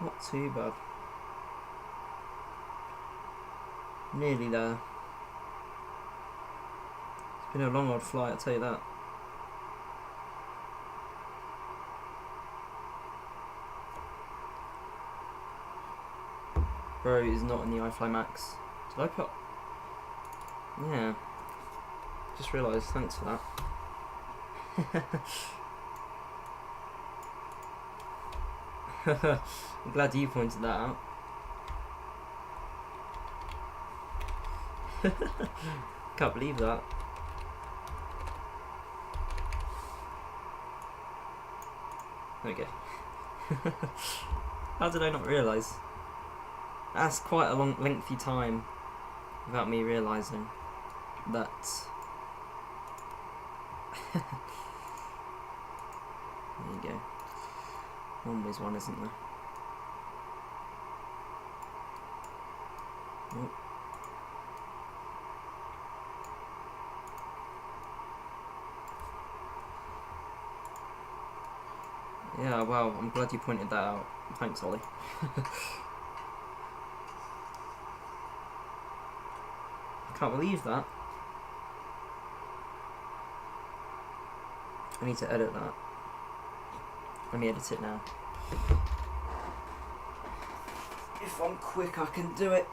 Not too bad. Nearly there. It's been a long old flight, I'll tell you that. Bro is not in the iFly Max. Did I put... Yeah. Just realised, thanks for that. I'm glad you pointed that out. Can't believe that. There we go. How did I not realise? That's quite a lengthy time without me realising that. There you go. Always one, isn't there? Oh. Yeah, well, I'm glad you pointed that out. Thanks, Ollie. I can't believe that. I need to edit that. Let me edit it now. If I'm quick, I can do it.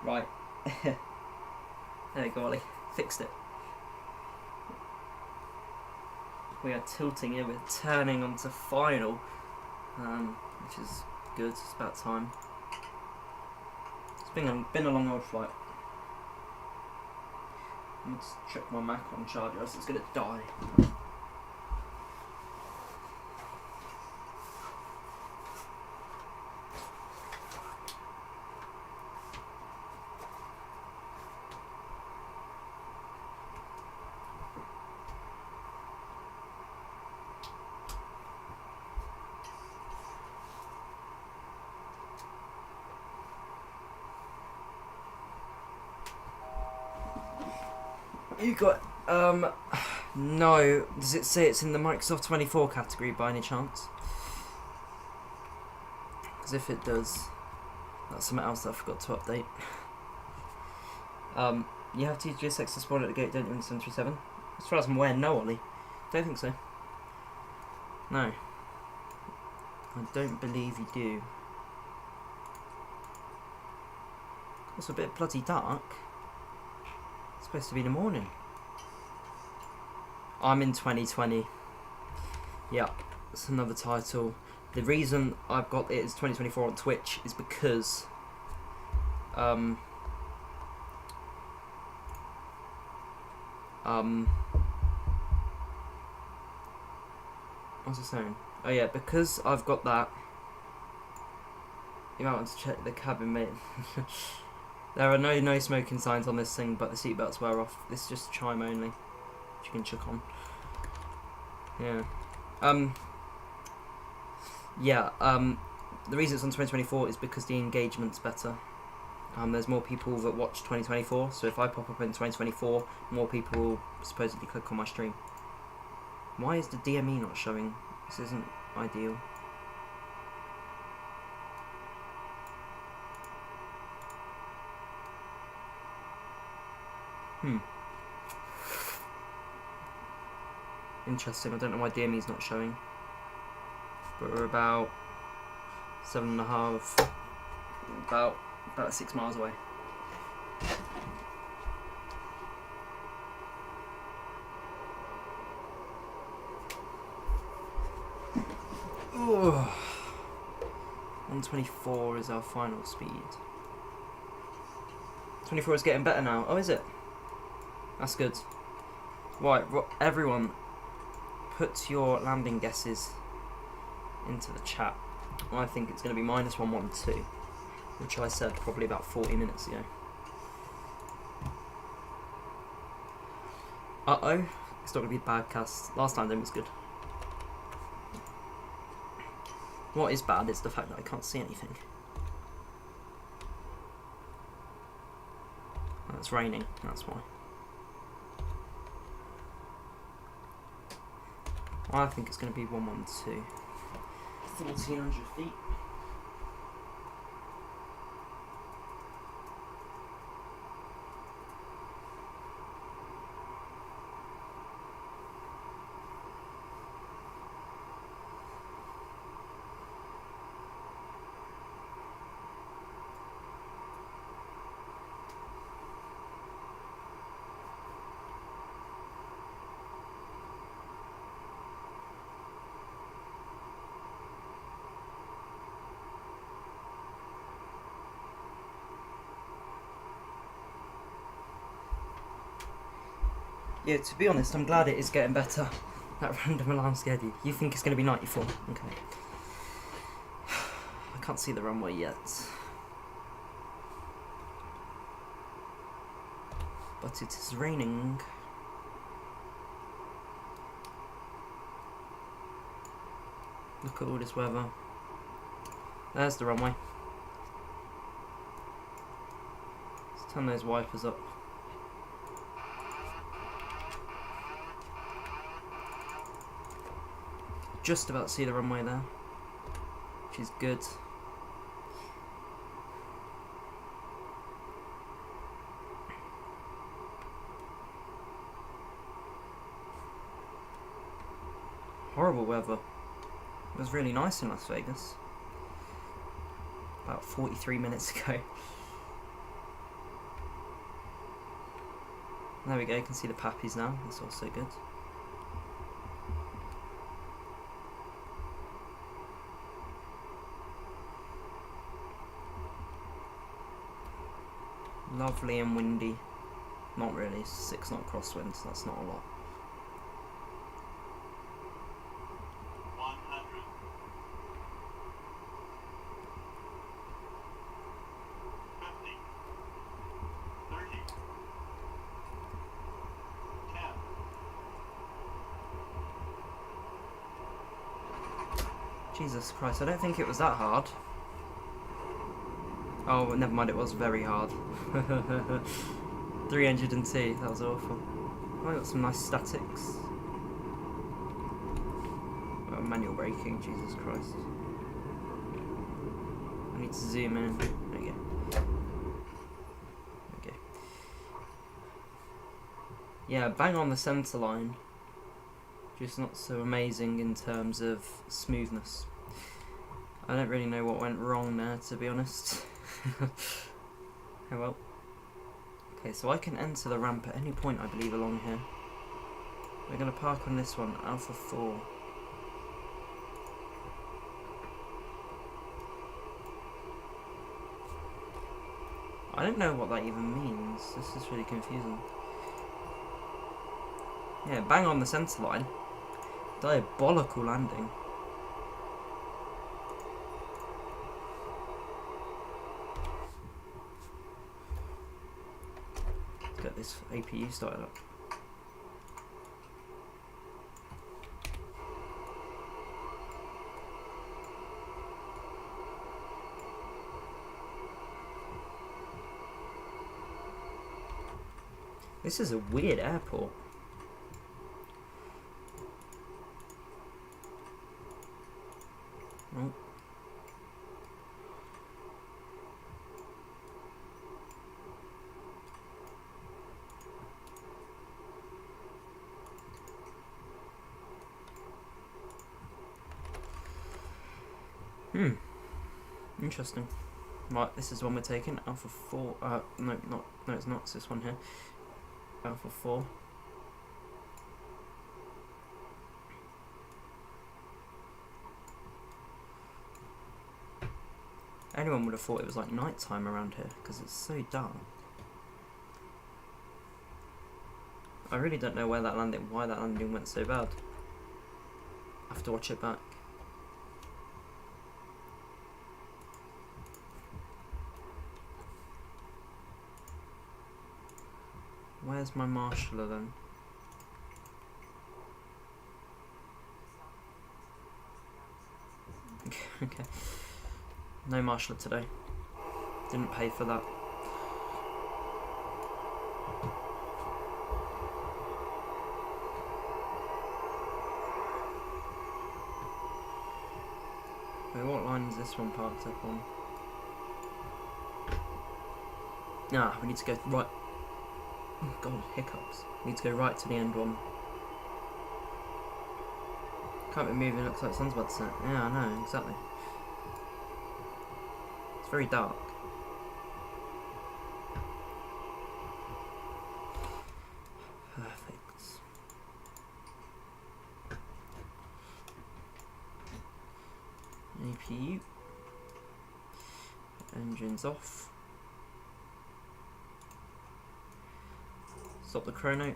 Right. There you go, Ollie. Fixed it. We are tilting here, we're turning onto final, which is good, it's about time. It's been a long old flight. I need to check my Mac on charger, else it's going to die. You got, no, does it say it's in the Microsoft 24 category by any chance? Because if it does, that's something else that I forgot to update. You have TCA access spawn at the gate, don't you, in 737? As far as I'm aware, no, Ollie. Don't think so. No. I don't believe you do. It's a bit bloody dark. It's supposed to be in the morning. I'm in 2020. Yeah, it's another title. The reason I've got it as 2024 on Twitch is because what was I saying? Oh yeah, because I've got that. You might want to check the cabin, mate. There are no smoking signs on this thing, but the seatbelts were off. This is just chime only, which you can chuck on. Yeah. The reason it's on 2024 is because the engagement's better. There's more people that watch 2024, so if I pop up in 2024, more people will supposedly click on my stream. Why is the DME not showing? This isn't ideal. Interesting, I don't know why DME's not showing. But we're about 7.5, about 6 miles away. Ooh. 124 is our final speed. 24 is getting better now. Oh, is it? That's good. Right, everyone, put your landing guesses into the chat. I think it's going to be -112, which I said probably about 40 minutes ago. Uh-oh, it's not going to be a bad cast. Last time then was good. What is bad is the fact that I can't see anything. Oh, it's raining, that's why. I think it's going to be 112. 1,400 feet. Yeah, to be honest, I'm glad it is getting better. That random alarm scared you. You think it's going to be 94? Okay. I can't see the runway yet. But it is raining. Look at all this weather. There's the runway. Let's turn those wipers up. Just about to see the runway there, which is good. Horrible weather. It was really nice in Las Vegas. About 43 minutes ago. There we go, you can see the pappies now, that's also good. Lovely and windy. Not really, 6 knot crosswinds, that's not a lot. 100. 50. 30. 10. Jesus Christ, I don't think it was that hard. Oh, never mind, it was very hard. 302, that was awful. Oh, I got some nice statics. Oh, manual braking, Jesus Christ. I need to zoom in. There you go. Okay. Yeah, bang on the centre line. Just not so amazing in terms of smoothness. I don't really know what went wrong there, to be honest. Oh well. Okay, so I can enter the ramp at any point, I believe, along here. We're going to park on this one, Alpha 4. I don't know what that even means. This is really confusing. Yeah, bang on the centre line. Diabolical landing. Let's get this APU started up. This is a weird airport. Oh. Interesting. Right, this is one we're taking. Alpha 4. No, it's not. It's this one here. Alpha 4. Anyone would have thought it was like night time around here because it's so dark. I really don't know why that landing went so bad. I have to watch it back. Where's my marshaller then? Okay. No marshaller today. Didn't pay for that. Wait, what line is this one parked up on? Ah, we need to go right. Oh god, hiccups. We need to go right to the end one. Can't be moving, looks like the sun's about to set. Yeah, I know, exactly. It's very dark. Perfect. APU. Engines off. Stop the chrono.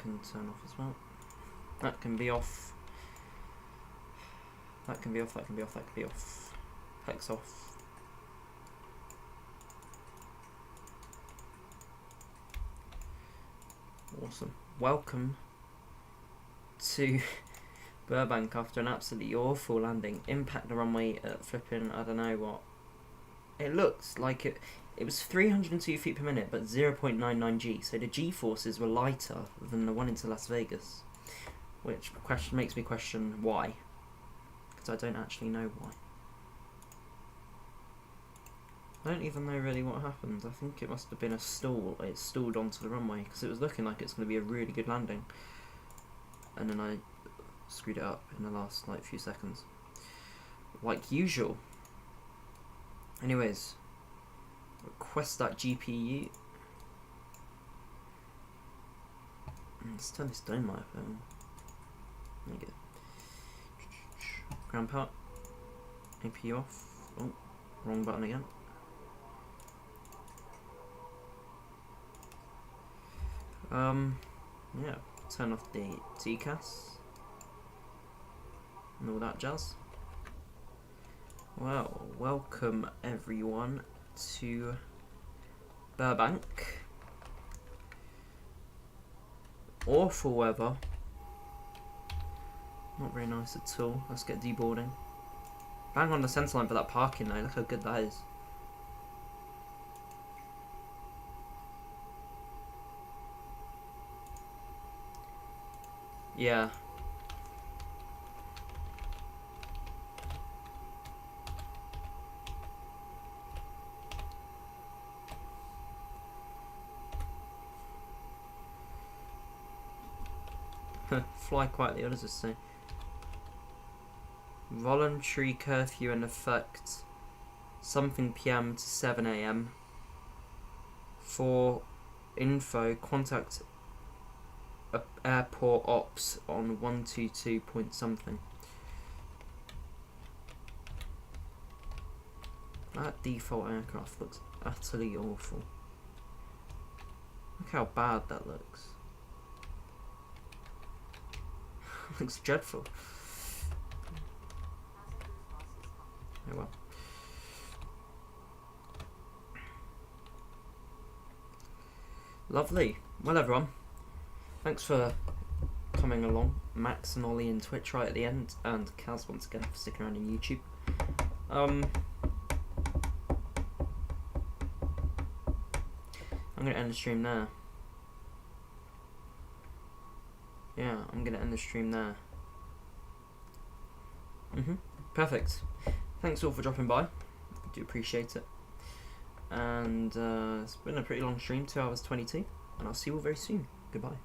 can turn off as well. That can be off. That can be off, that can be off, that can be off. Hex off. Awesome. Welcome to Burbank after an absolutely awful landing. Impact the runway at flipping, I don't know what. It looks like it was 302 feet per minute, but 0.99 G, so the G-forces were lighter than the one into Las Vegas, which makes me question why, because I don't actually know why. I don't even know really what happened. I think it must have been a stall. It stalled onto the runway, because it was looking like it's going to be a really good landing, and then I screwed it up in the last like few seconds, like usual. Anyways, request that GPU. Let's turn this down my phone. There you go. Ground part. APU off. Oh, wrong button again. Yeah, turn off the TCAS and all that jazz. Well, welcome everyone to Burbank. Awful weather. Not very nice at all. Let's get deboarding. Bang on the centre line for that parking though. Look how good that is. Yeah. Fly quietly, what does this say? Voluntary curfew in effect. Something PM to 7 AM. For info, contact airport ops on 122 point something. That default aircraft looks utterly awful. Look how bad that looks. Looks dreadful. Oh well. Lovely. Well, everyone, thanks for coming along. Max and Ollie in Twitch right at the end, and Kaz once again for sticking around in YouTube. I'm gonna end the stream there. Yeah, I'm gonna end the stream there. Perfect. Thanks all for dropping by. I do appreciate it. And it's been a pretty long stream, 2 hours 22, and I'll see you all very soon. Goodbye.